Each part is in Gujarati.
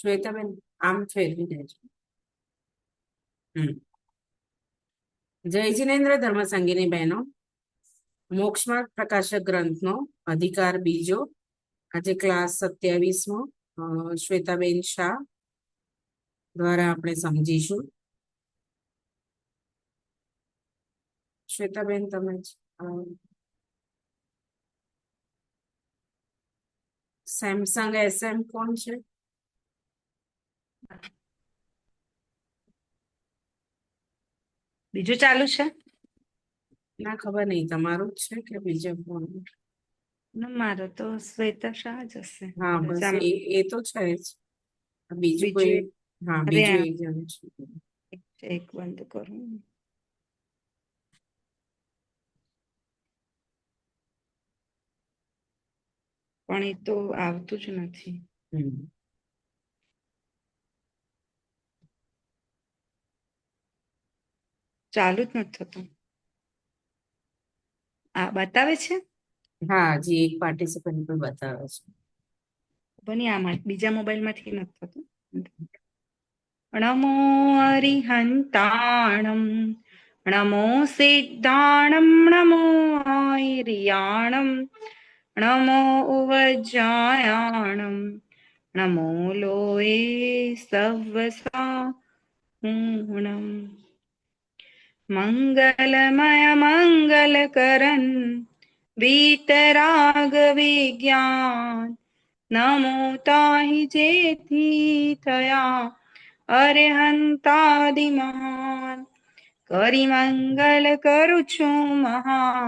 શ્વેતાબેન આમ ફેરવી દેજો. જય જિનેન્દ્ર ધર્મ સંગીની બહેનો, મોક્ષમાર્ગ પ્રકાશક ગ્રંથનો અધિકાર બીજો, આજે ક્લાસ 27મો શ્વેતાબેન શાહ દ્વારા આપણે સમજીશું. શ્વેતાબેન તમે સેમસંગ SM કોણ છે? બીજું ચાલુ છે? ના ખબર નહીં, તમારું જ છે કે બીજો કોણ? મારો તો શ્વેતા શાહ જ હશે. હા બસ એ તો છે જ. બીજું કોઈ? હા બીજું એક જણ છે. એક બંધ કરું. પણ એ તો આવતું જ નથી. ચાલુ જ નથી થતું. આ બતાવે છે? હા જી, એક પાર્ટિસિપન્ટ પણ બતાવે છે. બની આમાં બીજા મોબાઈલ માંથી નથી થતું. નમો અરિહંતાણમ, નમો સિદ્ધાણમ, નમો આયર્યાણમ, નમો ઉવજ્જાયાણમ, નમો લોએ સવસા પૂર્ણમ. મંગલમય મંગલકરન વીતરાગ વિજ્ઞાન, નમો તાહિ જેથી થયા અરિહંતાદિમાન. કરી મંગલ કરું છું મહા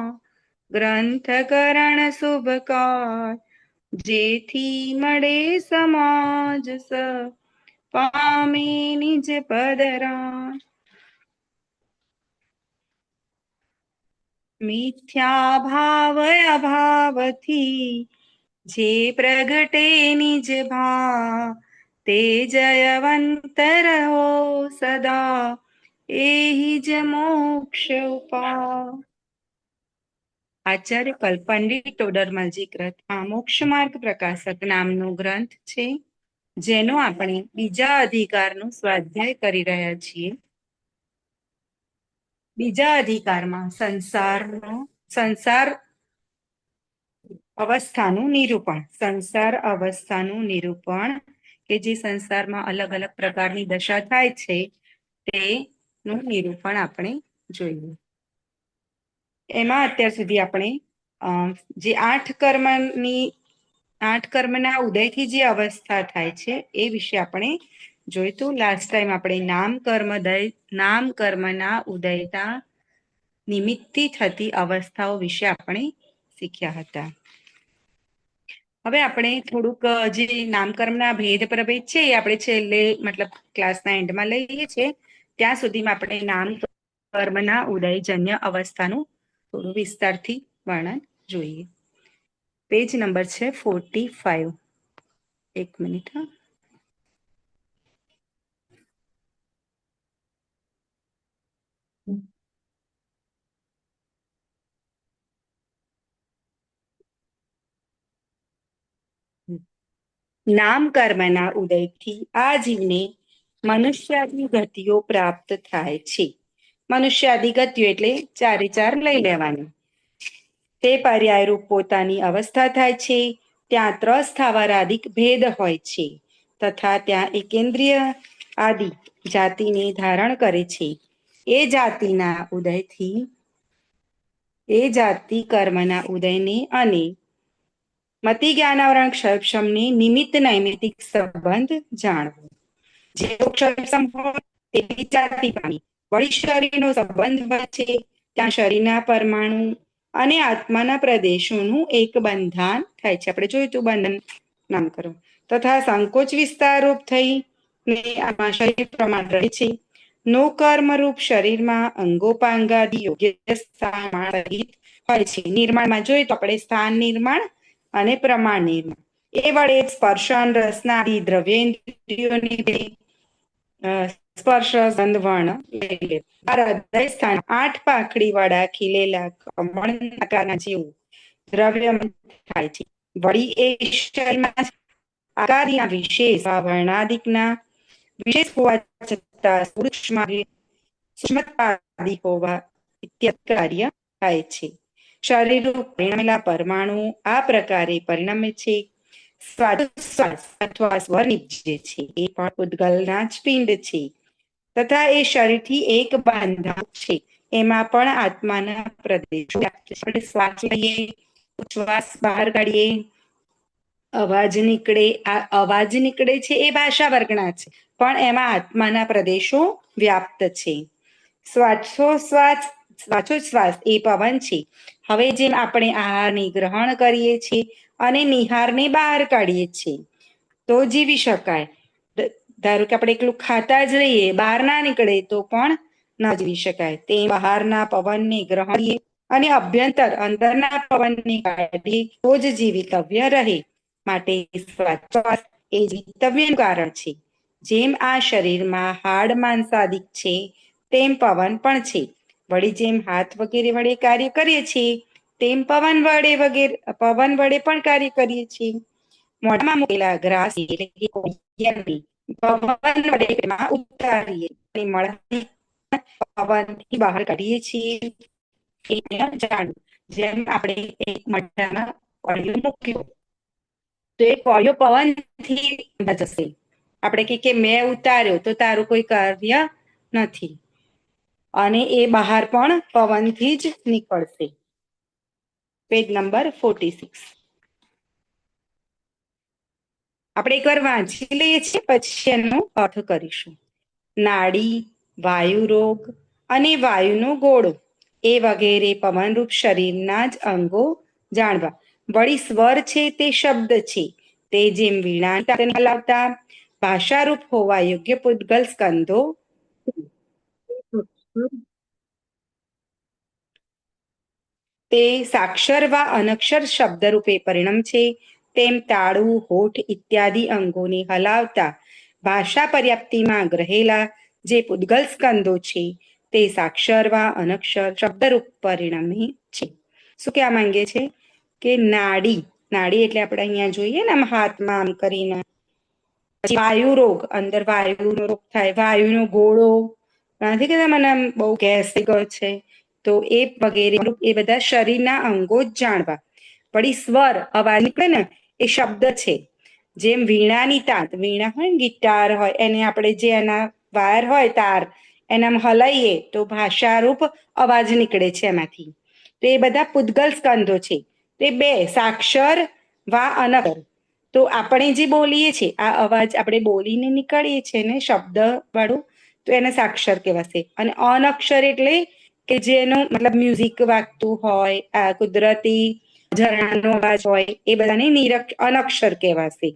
ગ્રંથ કરણ શુભકાર, જેથી મળે સમાજ સ પામે નિજ પદરા. મિથ્યા ભાવ અભાવથી જે પ્રગટે નિજ ભાવ, તે જયવંત રહો સદા, એહી જ મોક્ષ ઉપા. આચાર્ય પંડિત ટોડરમલજી ગ્રંથ આ મોક્ષ માર્ગ પ્રકાશક નામનો ગ્રંથ છે, જેનો આપણે બીજા અધિકારનું સ્વાધ્યાય કરી રહ્યા છીએ. બીજા અધિકારમાં સંસાર અવસ્થાનું નિરૂપણ, કે જે સંસારમાં અલગ અલગ પ્રકારની દશા થાય છે તેનું નિરૂપણ આપણે જોઈએ. એમાં અત્યાર સુધી આપણે જે આઠ કર્મના ઉદયથી જે અવસ્થા થાય છે એ વિશે આપણે જોઈતું. લાસ્ટ ટાઈમ આપણે નામ કર્મના ઉદયતા નિમિત્તથી થતી અવસ્થાઓ વિશે આપણે શીખ્યા હતા. હવે આપણે થોડુંક જે નામકર્મના ભેદ પ્રભેદ છે એ આપણે છેલ્લે મતલબ ક્લાસના એન્ડમાં લઈએ છીએ. ત્યાં સુધીમાં આપણે નામ કર્મના ઉદયજન્ય અવસ્થાનું થોડું વિસ્તારથી વર્ણન જોઈએ. પેજ નંબર છે 45. એક મિનિટ. નામ કર્મના ઉદયથી આ જીવને મનુષ્યાદી ગતિઓ પ્રાપ્ત થાય છે. મનુષ્યાદી ગતિઓ એટલે ચારે ચાર લઈ લેવાની. તે પર્યાય રૂપ પોતાની અવસ્થા થાય છે. ત્યાં ત્રસ્થાવરાદિક ભેદ હોય છે, તથા ત્યાં એકેન્દ્રિય આદિ જાતિને ધારણ કરે છે. એ જાતિ કર્મના ઉદયને અને મતિ જ્ઞાનાવરણ ક્ષરક્ષમને નિમિત્ત નૈમિતિક સંબંધ જાણવો. જે ક્ષરક્ષમ હોય તે જાતિ પામી. વળી શરીરનો સંબંધ હોય છે, ત્યાં શરીરના પરમાણુ અને આત્માના પ્રદેશોનું એક બંધાન થાય છે. આપણે જોયું તું બંધન નામ કરો. તથા સંકોચ વિસ્તાર રૂપ થઈ ને આમાં શરીર પ્રમાણ રહે છે. નો કર્મરૂપ શરીરમાં અંગોપાંગાદી યોગ્ય સ્થાન હોય છે. નિર્માણમાં જોઈએ તો આપણે સ્થાન નિર્માણ અને પ્રમાણ નિર્માણ એ વડે સ્પર્શન રસના દ્રવ્યેન્દ્રિયોની સ્પર્શ ગંધ વર્ણ હૃદય સ્થાન 8 પાંખડી વાળા ખીલેલા કમળના જેવું દ્રવ્ય થાય છે. વળી એ શરીરમાં આકારના વિશેષ વર્ણાદિકના વિશેષ હોવા છતાં પુરુષમાં સૂક્ષ્મતાદિક હોવા ઇત્યાદિ કાર્ય થાય છે. શરીરરૂપ પરિણમેલા પરમાણુ આ પ્રકારે પરિણમે છે. શ્વાસોચ્છ્વાસ અથવા સ્વર નિપજે છે એ પણ પૂતગલના જ પિંડ છે તથા એ શરીરથી એક બાંધા છે. એમાં પણ આત્માના પ્રદેશો આપણે શ્વાસ લઈએ, શ્વાસ બહાર કાઢીએ, અવાજ નીકળે, આ અવાજ નીકળે છે એ ભાષા વર્ગના છે, પણ એમાં આત્માના પ્રદેશો વ્યાપ્ત છે. શ્વાસોચ્છ્વાસ એ પવન છે. હવે જેમ આપણે આહારની ગ્રહણ કરીએ છીએ અને નિહારને બહાર કાઢીએ છીએ તો જીવી શકાય. ધારો કે આપણે એકલું ખાતા જ રહીએ, બહાર ના નીકળે તો પણ ન જીવી શકાય. તે બહારના પવનને ગ્રહણીએ અને અભ્યંતર અંદરના પવનને કાઢીએ તો જ જીવિતવ્ય રહે. માટે શ્વાસોચ્છ્વાસ એ જીવિતવ્યનું કારણ છે. જેમ આ શરીરમાં હાડ માંસાદિક છે તેમ પવન પણ છે. વળી જેમ હાથ વગેરે વડે કાર્ય કરીએ છીએ તેમ પવન વડે પણ કાર્ય કરીએ છીએ. મોઢામાં મૂકેલા ગ્રાસ એટલે કે કોળિયાને પવન વડે તેમાં ઉતારીએ અને મળતી પવનથી બહાર કાઢીએ છીએ. જાણવું, જેમ આપણે એક મઢામાં કોળિયો મૂક્યો તો એ કોળિયો પવનથી જશે. આપણે કે મેં ઉતાર્યો તો તારું કોઈ કાર્ય નથી અને એ બહાર પણ પવનથી જ નીકળશે. Page number 46. આપણે એકવાર વાંચી લઈએ છીએ પછી એનો અર્થ કરીશું. નાડી, વાયુરોગ અને વાયુનો ગોળો એ વગેરે પવનરૂપ શરીરના જ અંગો જાણવા. વળી સ્વર છે તે શબ્દ છે. તે જેમ વીણા હલાવતા ભાષારૂપ હોવા યોગ્ય પૂતગલ સ્કંધો તે સાક્ષર વા અનક્ષર શબ્દરૂપે પરિણમ છે. તેમ તાળું, હોઠ ઇત્યાદિ અંગોને હલાવતા ભાષા પર્યાપ્તિમાં ગ્रहेલા જે પૂતગલ સ્કંદો છે તે સાક્ષર વા અનક્ષર શબ્દરૂપ પરિણમે છે. શું કહેવા માંગે છે કે નાડી, નાડી એટલે આપણે અહીંયા જોઈએ ને આમ હાથમાં આમ કરીને. વાયુ રોગ, અંદર વાયુનો રોગ થાય, વાયુનો ગોળો નથી કહેતા મને આમ બહુ ગેસ થઈ ગયો છે તો એ વગેરે એ બધા શરીરના અંગો જ જાણવા. વળી સ્વર અવાજ નીકળે ને એ શબ્દ છે. જેમ વીણાની તાત, વીણા હોય ને ગિટાર હોય એને આપણે જે એના વાયર હોય તાર એનામ હલાઈએ તો ભાષારૂપ અવાજ નીકળે છે એમાંથી. તો એ બધા પૂતગલ સ્કંધો છે. તે બે સાક્ષર વા અનક્ષર. તો આપણે જે બોલીએ છીએ આ અવાજ આપણે બોલીને નીકળીએ છીએ ને શબ્દ વાળું તો એને સાક્ષર કહેવાશે. અને અનક્ષર એટલે કે જેનું મતલબ મ્યુઝિક વાગતું હોય, આ કુદરતી ઝરણાનો અવાજ હોય એ બધાને અનક્ષર કહેવાશે.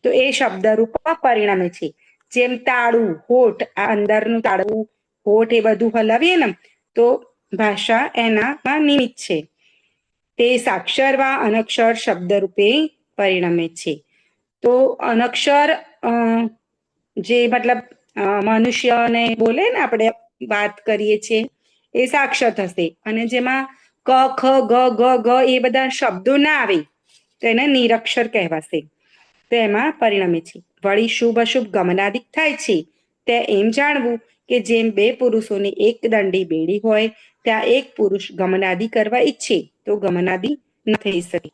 તો એ શબ્દરૂપ પરિણમે છે. જેમ તાળું, હોઠ, આ અંદરનું તાળું, હોઠ એ બધું હલાવીએ ને તો ભાષા એનામાં નિમિત્ત છે. તે સાક્ષર વા અનક્ષર શબ્દરૂપે પરિણમે છે. તો અનક્ષર જે મતલબ મનુષ્યને બોલે ને આપણે વાત કરીએ છીએ એ સાક્ષર થશે. અને જેમાં ક, ખ, ગ, ગ, એ બધા શબ્દો ના આવે તો એને નિરક્ષર કહેવાશે. તો એમાં પરિણમે છે. વળી શુભ અશુભ ગમનાદિક થાય છે તે એમ જાણવું કે જેમ બે પુરુષોની એક દંડી બેડી હોય ત્યાં એક પુરુષ ગમનાદિ કરવા ઈચ્છે તો ગમનાદિ ન થઈ શકે.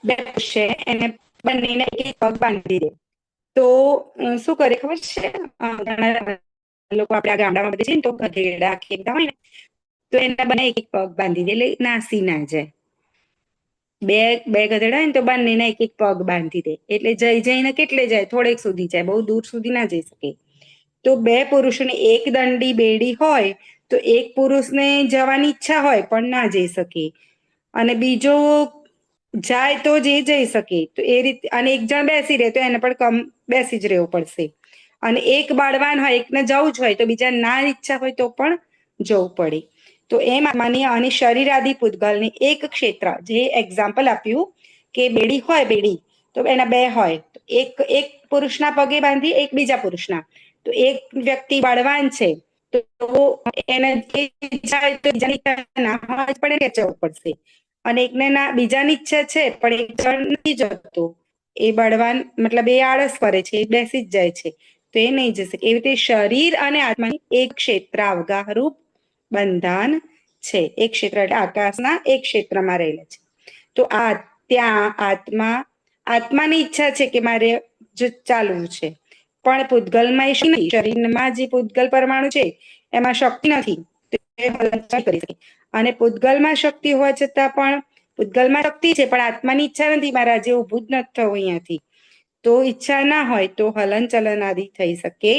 બે પુરુષ છે એને બંનેને એક પગ બાંધી દે તો શું કરે ખબર છે? લોકો આપણે આ ગામડામાં બધે છે ને તો ગધેડા ખેડતા હોય ને તો એના બંને એક એક પગ બાંધી દે એટલે નાસી ના જાય. બે ગધેડા હોય ને તો બંનેને એક એક પગ બાંધી દે એટલે જઈને કેટલે જાય? થોડેક સુધી જાય, બહુ દૂર સુધી ના જઈ શકે. તો બે પુરુષોને એક દંડી બેડી હોય તો એક પુરુષને જવાની ઈચ્છા હોય પણ ના જઈ શકે અને બીજો જાય તો જ એ જઈ શકે. તો એ રીતે અને એક જણ બેસી રહે તો એને પણ બેસી જ રહેવું પડશે. અને એક બાળવાન હોય, એકને જવું જ હોય તો બીજા ના ઈચ્છા હોય તો પણ જવું પડે. તો એમ માનીએ અને શરીર આદિ પૂતગલને એક ક્ષેત્ર, જે એક્ઝામ્પલ આપ્યું કે બેડી હોય, બેડી તો એના બે હોય, એક પુરુષના પગે બાંધી, એક બીજા પુરુષના. તો એક વ્યક્તિ બળવાન છે તો એને જાય તો પડે જવું પડશે. અને એકને ના બીજાની ઈચ્છા છે પણ એક જણ નથી જતો એ બળવાન મતલબ એ આળસ કરે છે, એ બેસી જ જાય છે, તો એ નહીં જશે. એવી રીતે શરીર અને આત્માની એક ક્ષેત્ર અવગાહરૂપ બંધન છે. એક ક્ષેત્ર એટલે આકાશના એક ક્ષેત્રમાં રહેલા છે. તો આ ત્યાં આત્માની ઈચ્છા છે કે મારે જો ચાલવું છે, પણ પૂતગલમાં એ નહીં. શરીરમાં જે પૂતગલ પરમાણુ છે એમાં શક્તિ નથી, કરી શકે. અને પૂતગલમાં શક્તિ હોવા છતાં પણ પૂતગલમાં શક્તિ છે, પણ આત્માની ઈચ્છા નથી, મારે આજે ઊભું જ નથી થવું અહીંયાથી. તો ઈચ્છા ના હોય તો હલન ચલન આદિ થઈ શકે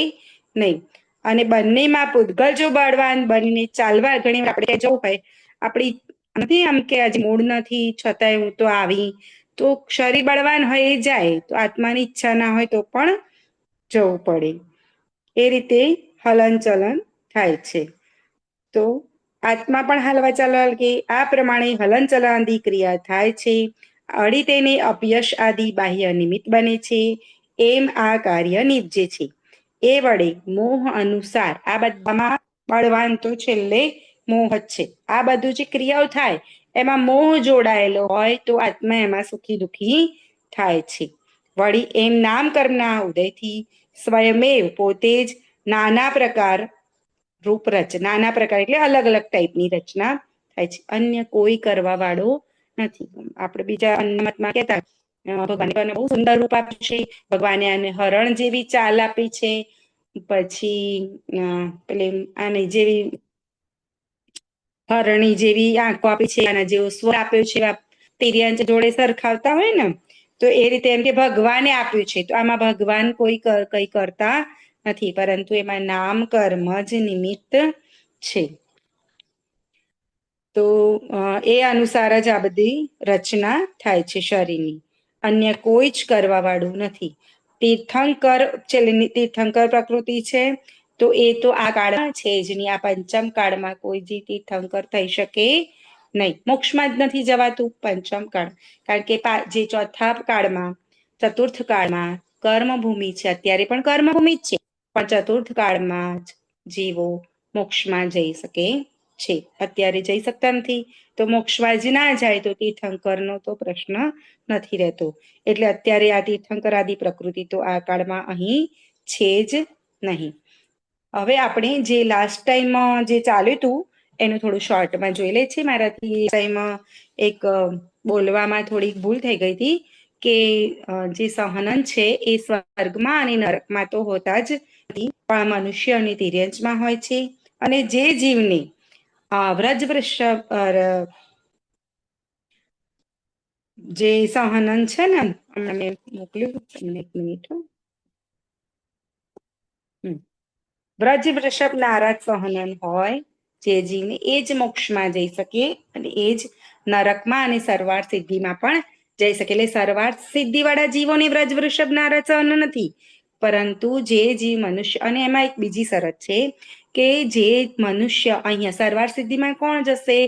નહીં. અને બંનેમાં પૂતગલ જો બળવાન બનીને ચાલવા, ઘણી વાર આપણે જવું હોય, આપણી નથી આમ કે આજે મૂડ નથી છતાંય હું તો આવી, તો શરીર બળવાન હોય એ જાય, તો આત્માની ઈચ્છા ના હોય તો પણ જવું પડે. એ રીતે હલન ચલન થાય છે. તો આત્મા પણ હાલવા ચાલવા કે આ પ્રમાણે હલન ચલન ક્રિયા થાય છે. અડી તેને અપયશ આદિ બાહ્ય નિમિત્ત બને છે. એમ આ કાર્ય નિપજે છે. એ વડે મોહ અનુસાર આ બધામાં બળવાન તો છેલ્લે મોહ જ છે. આ બધું જે ક્રિયાઓ થાય એમાં મોહ જોડાયેલો હોય તો આત્મા એમાં સુખી દુખી થાય છે. વળી એમ નામ કર્મના ઉદયથી સ્વયમેવ પોતે જ નાના પ્રકાર રૂપ નાના પ્રકાર એટલે અલગ અલગ ટાઈપની રચના થાય છે. અન્ય કોઈ કરવા વાળો નથી. આપણે બીજા અન્નમતમાં કહેતા ભગવાને બહુ સુંદર રૂપ આપ્યું છે, ભગવાને આને હરણ જેવી ચાલ આપી છે, પછી પેલી આને જેવી હરણી જેવી આંખો આપી છે, આના જેવો સ્વર આપ્યો છે, તિર્યંચ જોડે સરખાવતા હોય ને, તો એ રીતે એમ કે ભગવાને આપ્યું છે. તો આમાં ભગવાન કોઈ કઈ કરતા નથી, પરંતુ એમાં નામ કર્મ જ નિમિત્ત છે. તો એ અનુસાર જ આ બધી રચના થાય છે શરીરની. અન્ય કોઈ જ કરવા વાળું નથી. તીર્થંકર તીર્થંકર પ્રકૃતિ છે, તો એ તો આ કાળમાં છે જ નહીં. આ પંચમ કાળમાં કોઈ જે તીર્થંકર થઈ શકે નહીં. મોક્ષમાં જ નથી જવાતું પંચમ કાળ, કારણ કે જે ચોથા કાળમાં, ચતુર્થ કાળમાં કર્મભૂમિ છે. અત્યારે પણ કર્મભૂમિ જ છે, પણ ચતુર્થ કાળમાં જ જીવો મોક્ષમાં જઈ શકે છે. અત્યારે જઈ શકતા નથી, તો મોક્ષમાં જ ના જાય તો તીર્થંકરનો તો પ્રશ્ન નથી રહેતો. એટલે અત્યારે આ તીર્થંકર આદિ પ્રકૃતિ તો આ કાળમાં અહીં છે જ નહીં. હવે આપણે જે લાસ્ટ ટાઈમ જે ચાલ્યું હતું એનું થોડું શોર્ટમાં જોઈ લે છે. મારાથી ટાઈમ એક બોલવામાં થોડીક ભૂલ થઈ ગઈ હતી કે જે સહનન છે એ સ્વર્ગમાં અને નરકમાં તો હોતા જ નથી, પણ મનુષ્ય અને તિર્યંચમાં હોય છે. અને જે જીવને વ્રજવૃષભ જે સહનન છે ને, મેં મોકલ્યું તમને, એક મિનિટ. વ્રજ વૃષભ નારદ સહનન હોય જે જીવને, એ જ મોક્ષમાં જઈ શકે, અને એ જ નરકમાં અને સરવાળ સિદ્ધિમાં પણ જઈ શકે. એટલે સરવાળ સિદ્ધિ વાળા જીવોને વ્રજ વૃષભ નારદ સહન નથી, પરંતુ જે જીવ મનુષ્ય, અને એમાં એક બીજી શરત છે કે જે મનુષ્ય અહીંયા સરવાળ સિદ્ધિમાં કોણ જશે,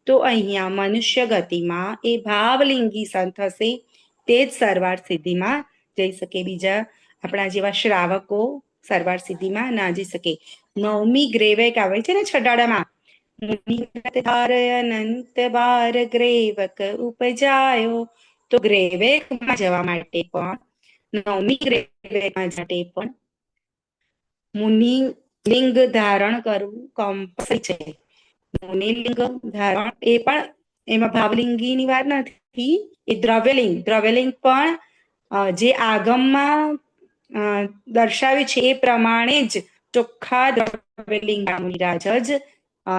તો અહીંયા મનુષ્ય ગતિમાં એ ભાવલિંગી સંત હશે, તે જ સરવાળ સિદ્ધિમાં જઈ શકે. બીજા આપણા જેવા શ્રાવકો સરવાળ સિદ્ધિમાં ના જઈ શકે. 9મી ગ્રેવેક આવે છે ને છટાડામાં, અનંત બાર ગ્રેવક ઉપજાયો, તો ગ્રેવેકમાં જવા માટે પણ 9મી ગ્રેવેકમાં માટે પણ મુનિ લિંગ ધારણ કરવું કમ્પલસરી છે. મુનિલિંગ ધારણ એ પણ એમાં ભાવલિંગીની વાત નથી, એ દ્રવ્યલિંગ પણ જે આગમમાં દર્શાવ્યું છે એ પ્રમાણે જ ચોખ્ખા દ્રવ્યલિંગ મુનિરાજ જ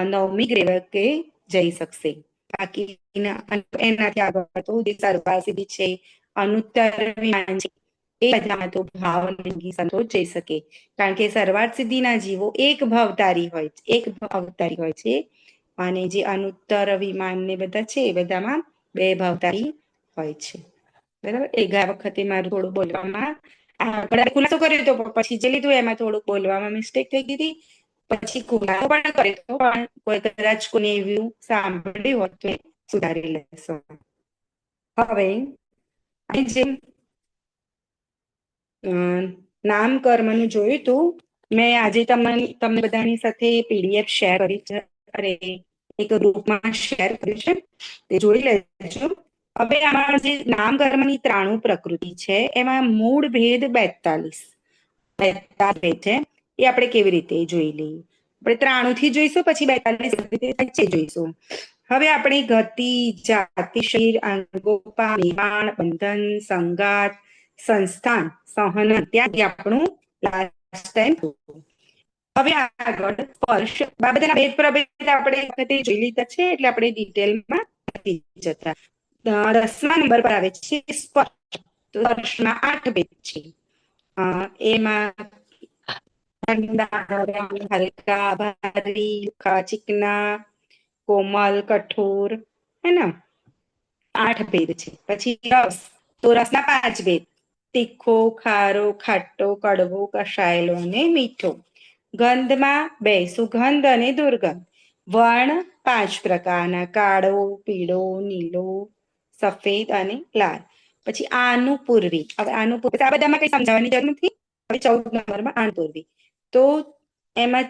9મી ગ્રેવકે જઈ શકશે. બાકી એનાથી આગળ તો જે સરવાળ સિદ્ધિ છે, અનુત્તર વિમાન છે, એ બધામાં તો ભાવલિંગી સંતો જઈ શકે. કારણ કે સરવાળ સિદ્ધિના જીવો એક ભવતારી હોય છે, અને જે અનુત્તર વિમાન ને બધા છે એ બધામાં 2 ભવતારી હોય છે. બરાબર. એ ગયા વખતે મારું થોડું બોલવામાં ખુલાસો કર્યો હતો, પછી જે લીધું એમાં થોડુંક બોલવામાં મિસ્ટેક થઈ ગઈ હતી. પછી ખુલાસો પણ કર્યો, પણ કોઈ કદાચ કોને એવું સાંભળ્યું હોત તો સુધારી લેશો. હવે જેમ નામ કર્મનું જોયું હતું, મેં આજે તમને બધાની સાથે પીડીએફ શેર કરી છે, અરે એક ગ્રુપમાં શેર કર્યું છે, તે જોઈ લેજો. હવે આમાં જે નામ કર્મની 93 પ્રકૃતિ છે એમાં મૂળ ભેદ 42 ભેદ છે. એ આપણે કેવી રીતે જોઈ લઈએ? આપણે 93 થી જોઈશું, પછી 42 જોઈશું. હવે આપણે ગતિ, જાતિ, શરીર, અંગોપા, નિર્માણ, બંધન, સંગાત, સંસ્થાન, સહન, ત્યાં આપણું લાસ્ટ ટાઈમ. હવે આગળ સ્પર્શ, આ બધાના ભેદ પ્રભેદ આપણે વખતે જોઈ લીધા છે, એટલે આપણે ડિટેલમાં નથી જતા. 10મા નંબર પર આવે છે સ્પર્શ. તો સ્પર્શના 8 ભેદ છે. એમાં હલકા, ભારી, ચીકના, કોમલ, કઠોર, હે ને 8 ભેદ છે. પછી રસ, તો રસના 5 ભેદ: તીખો, ખારો, ખાટો, કડવો, કષાયેલો અને મીઠો. ગંધમાં 2, સુગંધ અને દુર્ગંધ. વર્ણ 5 પ્રકારના: કાળો, પીળો, નીલો, સફેદ અને લાલ. પછી આનુપૂર્વી. હવે આનુપૂર્વી આ બધામાં કઈ સમજાવવાની જરૂર નથી. હવે 14 નંબરમાં આનુપૂર્વી. તો એમાં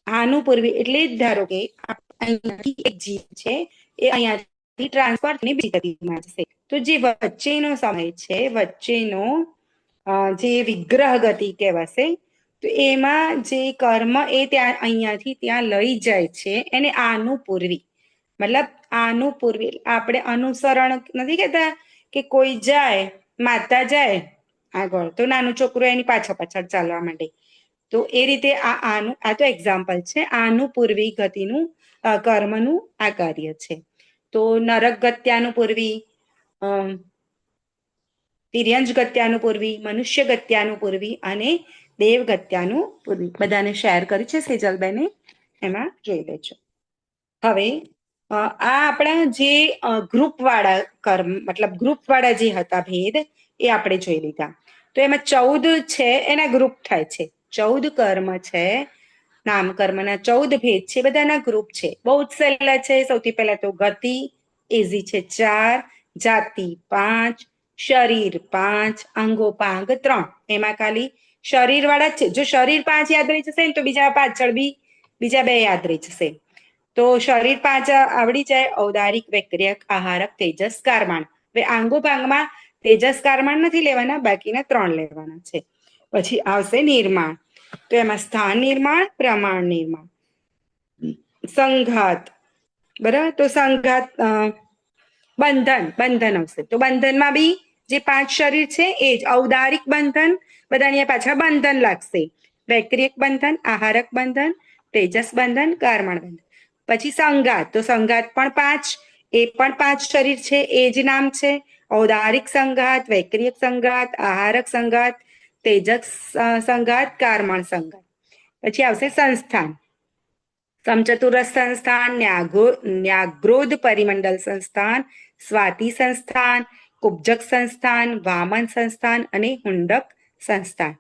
આનુપૂર્વી એટલે ધારો કે અહીંયાથી એક જીવ છે, એ અહીંયાથી ટ્રાન્સફર થઈને બીજી ગતિમાં જશે. તો જે વચ્ચેનો સમય છે, વચ્ચેનો જે વિગ્રહ ગતિ કહેવાશે, તો એમાં જે કર્મ એ ત્યાં અહીંયાથી ત્યાં લઈ જાય છે એને આનુપૂર્વી. મતલબ આનુપૂર્વી આપણે અનુસરણ નથી કહેતા કે કોઈ જાય, માતા જાય આગળ, તો નાનું છોકરું એની પાછળ પાછળ ચાલવા માંડે. તો એ રીતે આ તો એક્ઝામ્પલ છે. આનુપૂર્વી ગતિનું કર્મનું આ કાર્ય છે. તો નરક ગત્યાનુપૂર્વી, તિર્યંજ ગત્યાનુપૂર્વી, મનુષ્ય ગત્યાનુપૂર્વી અને દેવ ગત્યાનુપૂર્વી. બધાને શેર કરી છે સેજલબેને, એમાં જોઈ લેજો. હવે આ આપણા જે ગ્રુપ વાળા કર્મ, મતલબ ગ્રુપ વાળા જે હતા ભેદ, એ આપણે જોઈ લીધા. તો એમાં 14 છે એના ગ્રુપ થાય છે. 14 કર્મ છે, નામકર્મના 14 ભેદ છે, બધાના ગ્રુપ છે. બહુ જ સહેલા છે. સૌથી પહેલા તો ગતિ, ઇઝી છે 4, જાતિ 5, શરીર 5, અંગોપાંગ 3. એમાં ખાલી શરીર વાળા જ છે. જો શરીર 5 યાદ રહી જશે ને તો બીજા પાછળ બી બીજા 2 યાદ રહી જશે. તો શરીર 5 આવડી જાય: ઔદારિક, વૈક્રિયક, આહારક, તેજસ, કારમાણ. હવે આંગોપાંગમાં તેજસ કારમાણ નથી લેવાના, બાકીના 3 લેવાના છે. પછી આવશે નિર્માણ. તો એમાં સ્થાન નિર્માણ, પ્રમાણ નિર્માણ, સંઘાત. બરાબર. તો સંઘાત, બંધન આવશે. તો બંધનમાં બી જે 5 શરીર છે એ જ ઔદારિક બંધન, બધાની પાછળ બંધન લાગશે: વૈક્રિયક બંધન, આહારક બંધન, તેજસ બંધન, કારમાણ બંધન. પછી સંઘાત. તો સંઘાત પણ 5, એ પણ 5 શરીર છે, એ જ નામ છે: ઔદારિક સંઘાત, વૈક્રિયક સંઘાત, આહારક સંઘાત, તેજસ સંઘાત, કારમાણ સંઘાત. પછી આવશે સંસ્થાન. સમચતુરસ સંસ્થાન, ન્યાગ્રોધ પરિમંડલ સંસ્થાન, સ્વાતિ સંસ્થાન, કુબ્જક સંસ્થાન, વામન સંસ્થાન અને હુંડક સંસ્થાન.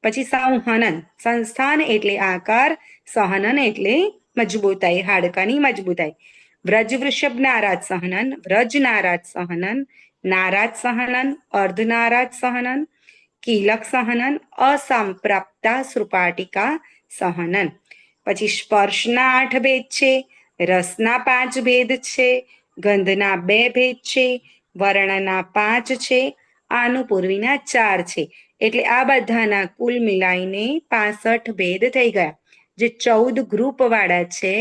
પછી સંહનન. સંસ્થાન એટલે આકાર, સહનન એટલે મજબૂતાઈ, હાડકાની મજબૂતાઈ. વ્રજ વૃષભ નારાજ સહનન, વ્રજ નારાજ સહનન, નારાજ સહનન, અર્ધ નારાજ સહનન, કીલક સહનન, અસંપ્રાપ્તા સૃપાટિકા સહનન. પછી સ્પર્શના 8 ભેદ છે, રસના 5 ભેદ છે, ગંધના 2 ભેદ છે, વર્ણના 5 છે, આનુપૂર્વીના 4 છે. એટલે આ બધાના કુલ મિલાઈને 65 ભેદ થઈ ગયા. જે 14 ગ્રુપ વાળા છે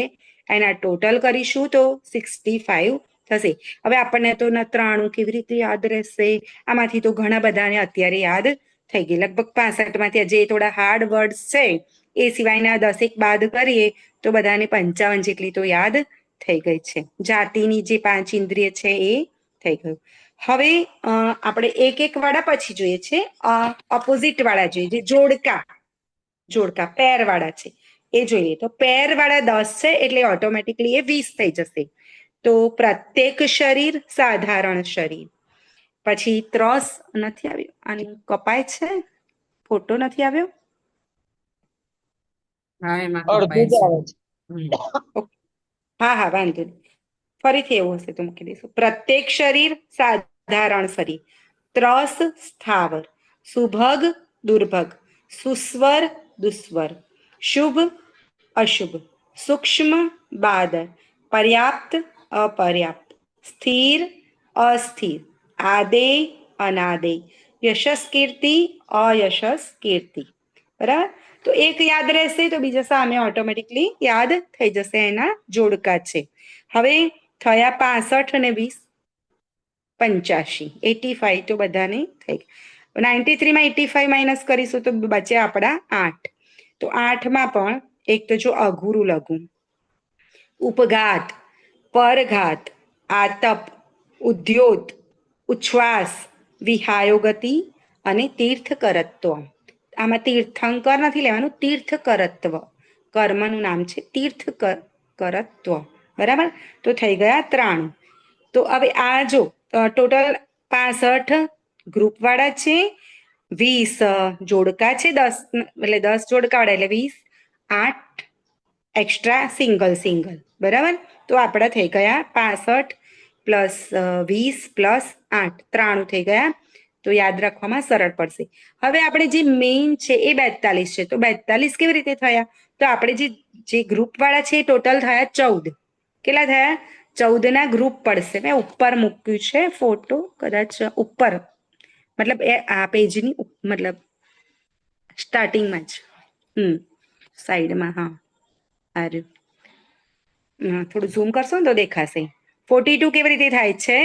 એના ટોટલ કરીશું તો 65 થશે. હવે આપણને તો 93 કેવી રીતે યાદ રહેશે? આમાંથી તો ઘણા બધાને અત્યારે યાદ થઈ ગઈ. લગભગ 65માંથી જે થોડા હાર્ડ વર્ડ્સ છે એ સિવાયના 10 બાદ કરીએ તો બધાને 55 જેટલી તો યાદ થઈ ગઈ છે. જાતિની જે 5 ઇન્દ્રિય છે એ થઈ ગયું. હવે આપણે એક વાળા પછી જોઈએ છે, ઓપોઝિટ વાળા જોઈએ, જે જોડકા પેર વાળા છે એ જોઈએ. તો પેર વાળા 10 છે એટલે ઓટોમેટિકલી એ 20 થઈ જશે. તો પ્રત્યેક શરીર, સાધારણ શરીર. પછી ત્રસ નથી આવ્યો, આની કપાય છે, ફોટો નથી આવ્યો. હા, એમાં કપાય છે. હા, વાંધો નહીં. ફરીથી એવું હશે તો મૂકી દઈશું. પ્રત્યેક શરીર, સાધારણ શરીર. ત્રસ સ્થાવર, સુભગ દુર્ભગ, સુસ્વર દુસ્વર, શુભ અશુભ, સૂક્ષ્મ બાદ, પર્યાપ્ત અપર્યાપ્ત, સ્થિર અસ્થિર, આદેય અનાદેય, યશસ કીર્તિ અયશસ કીર્તિ. બરાબર. તો એક યાદ રહેશે તો બીજા સામે ઓટોમેટિકલી યાદ થઈ જશે. એના જોડકા છે. હવે થયા 65 અને 20 85, 85 તો બધાને થઈ. 93 માં 85 માઇનસ કરીશું તો બચે આપણા 8. તો 8 માં પણ એક તો જો અઘુરું લઘુ, ઉપઘાત, પરઘાત, આતપ, ઉદ્યોત, ઉચ્છ્વાસ, વિહાયોગતિ અને તીર્થકરત્વ. આમાં તીર્થંકર નથી લેવાનું, તીર્થકરત્વ કર્મનું નામ છે, તીર્થકરત્વ. બરાબર. તો થઈ ગયા 93. તો હવે આ જો ટોટલ 65 ગ્રુપ વાળા છે, 20 જોડકા છે, 10 એટલે 10 જોડકા વાળા એટલે 20, 8 એક્સ્ટ્રા સિંગલ સિંગલ. બરાબર. તો આપણા થઈ ગયા 65 પ્લસ 20 પ્લસ 8, 93 થઈ ગયા. તો યાદ રાખવામાં સરળ પડશે. હવે આપણે જે મેઇન છે એ 42 છે. તો 42 કેવી રીતે થયા? તો આપણે જે ગ્રુપ વાળા છે એ ટોટલ થયા 14. કેટલા થયા? 14 ના ગ્રુપ પડશે. મેં ઉપર મૂક્યું છે ફોટો, કદાચ ઉપર, મતલબ એ આ પેજની મતલબ સ્ટાર્ટિંગમાં જ સાઈડમાં. હા, આ રહ્યું. થોડું ઝૂમ કરશો ને તો દેખાશે. 42 કેવી રીતે થાય છે?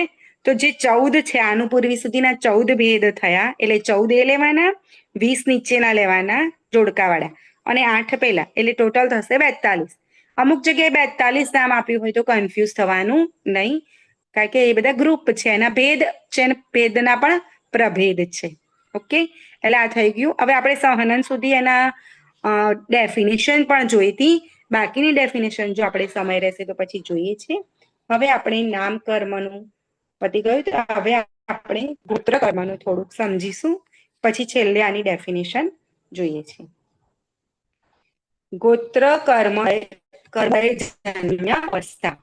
તો જે 14 છે, આનું પૂર્વી સુધીના 14 ભેદ થયા, એટલે 14 એ લેવાના, 20 નીચેના લેવાના જોડકાવાળા, અને 8 પહેલા, એટલે ટોટલ થશે 42. અમુક જગ્યાએ 42 નામ આપ્યું હોય તો કન્ફ્યુઝ થવાનું નહીં, કારણ કે એ બધા ગ્રુપ છે, એના ભેદ છે, ભેદના પણ પ્રભેદ છે. ઓકે, એટલે આ થઈ ગયું. હવે આપણે સહનન સુધી એના ડેફિનેશન પણ જોઈ હતી. બાકીની ડેફિનેશન જો આપણે સમય રહેશે તો પછી જોઈએ છીએ. હવે આપણે નામ કર્મનું પતી ગયું. તો હવે આપણે ગોત્ર કર્મનું થોડુંક સમજીશું, પછી છેલ્લે આની ડેફિનેશન જોઈએ છીએ. ગોત્ર કર્મ જન્મ્ય અવસ્થા.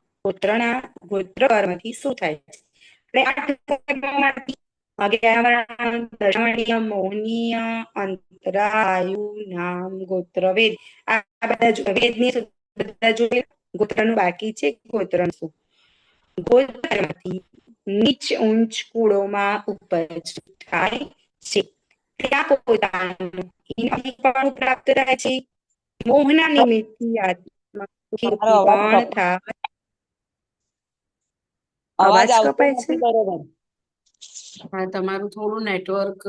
ગોત્ર કર્મથી શું થાય છે? મોહનીય, અંતરાયુ, નામ, ગોત્ર, વેદ. આ બધા વેદની બધા જોડે ગોત્રનું બાકી છે. ગોત્રનું શું? ગોત્રમાંથી નીચ ઊંચ કુળોમાં ઉપજ થાય છે. ત્યાં પોતાનું પ્રાપ્ત થાય છે. મોહના નિમિત્તથી આત્મા તમારો અવાજ પણ થાય. અવાજ આવતો કપાય છે? નથી બરોબર. હા, તમારું થોડું નેટવર્ક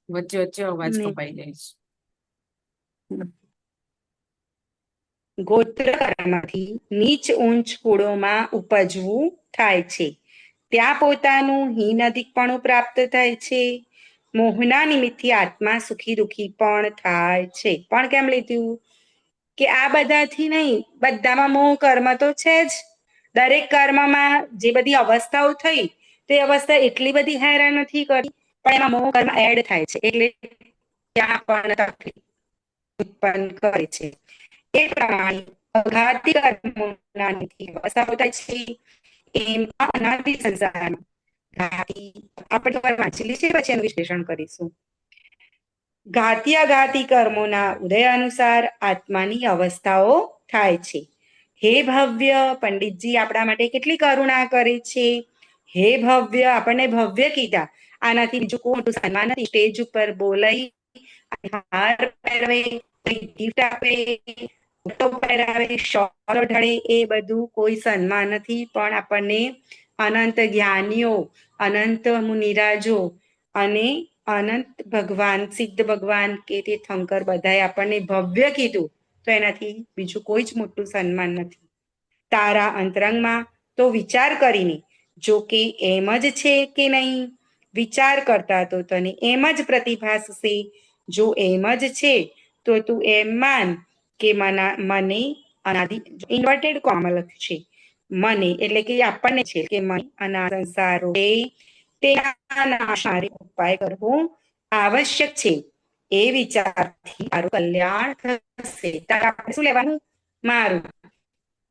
વચ્ચે વચ્ચે અવાજ કપાઈ જાય છે. ગોત્ર કર્મથી નીચ ઊંચ કુળોમાં ઉપજવું થાય છે. ત્યાં પોતાનું હીન અધિકપણું પ્રાપ્ત થાય છે. મોહના નિમિત્તથી આત્મા સુખી દુઃખી પણ થાય છે. પણ કેમ લીધું? કે આ બધાથી નહીં, બધામાં મોહ કર્મ તો છે જ. દરેક કર્મમાં જે બધી અવસ્થાઓ થઈ, તે અવસ્થા એટલી બધી હેરાન નથી કરી, પણ એમાં મોહ કર્મ એડ થાય છે, એટલે ત્યાં પણ તકલીફ ઉત્પન્ન કરે છે. એ પ્રમાણે અઘાતી કર્મોના અવસ્થાઓ થાય છે. એમ અનાદિ સંસારમાં આપણે તો વાંચેલી છે, પછી એનું વિશ્લેષણ કરીશું. ઘાતી અઘાતી કર્મોના ઉદય અનુસાર આત્માની અવસ્થાઓ થાય છે. હે ભવ્ય, પંડિતજી આપણા માટે કેટલી કરુણા કરે છે. હે ભવ્ય, આપણને ભવ્ય કીધા. આનાથી બીજું કોઈ મોટું સન્માન નથી. સ્ટેજ ઉપર બોલાઈ, હાર પહેરવે, ગિફ્ટ આપે, પહેરાવે, શોલ ઓઢાડે, એ બધું કોઈ સન્માન નથી. પણ આપણને અનંત જ્ઞાનીઓ, અનંત મુનિરાજો અને અનંત ભગવાન, સિદ્ધ ભગવાન કે તીર્થંકર બધાએ આપણને ભવ્ય કીધું, તો એનાથી બીજું કોઈ જ મોટું સન્માન નથી. તારા અંતરંગમાં તો વિચાર કરીને, જો કે એમ જ છે કે નહીં, વિચાર કરતા તો તને એમ જ પ્રતિભાસશે. જો એમ જ છે તો તું એમ માન કે મને અનાદિ, ઇન્વર્ટેડ કોમા લખ્યું છે, મને એટલે કે આપણને છે કે મને અના સંસારો તેના નાશને ઉપાય કરવો આવશ્યક છે. એ વિચારથી મારું કલ્યાણ થશે. તારે આપણે શું લેવાનું? મારું.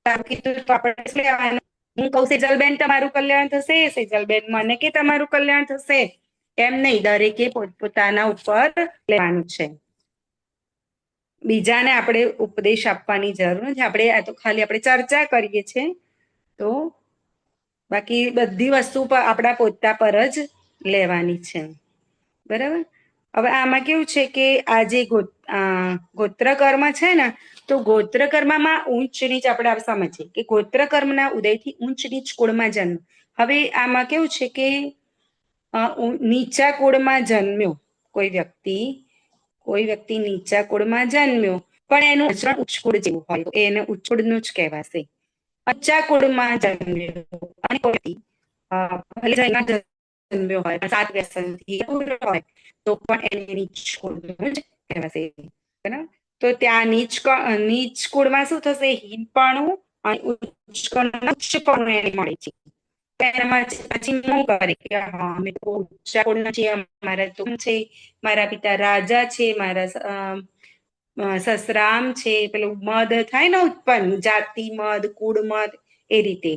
તારું કીધું તો આપણે શું લેવાનું? હું કહું સેજલબેન તમારું કલ્યાણ થશે, સેજલબેન મને કે તમારું કલ્યાણ થશે, એમ નહીં. દરેકે પોતપોતાના ઉપર લેવાનું છે. બીજાને આપણે ઉપદેશ આપવાની જરૂર નથી. આપણે આ તો ખાલી આપણે ચર્ચા કરીએ છીએ. તો બાકી બધી વસ્તુ આપણા પોતા પર જ લેવાની છે. બરાબર. હવે આમાં કેવું છે કે આ જે ગોત્ર કર્મ છે ને, તો ગોત્ર કર્મમાં ઊંચ નીચ આપણે સમજીએ કે ગોત્ર કર્મના ઉદયથી ઊંચ નીચ કુળમાં જન્મ. હવે આમાં કેવું છે કે નીચા કુળમાં જન્મ્યો કોઈ વ્યક્તિ નીચા કુળમાં જન્મ્યો, પણ એનું આચરણ ઉચ્ચ કુળ જેવું હોય તો એને ઉચ્ચ કુળનું જ કહેવાશે. ઊંચા કુળમાં જન્મ્યો અને જન્મ્યો હોય સાત વ્યસનથી હોય તો પણ એને નીચ કુળનું જ કહેવાશે. બરાબર. તો ત્યાં નીચ કુળમાં શું થશે? હીનપણું અને ઉચ્ચપણું એને મળે છે. પછી શું કરે કે અમે તો ઊંચા કુળના છીએ, અમારા તો છે, મારા પિતા રાજા છે, મારા સસરામ છે, પેલું મદ થાય ને ઉત્પન્ન, જાતિ મદ, કુળ મદ, એ રીતે.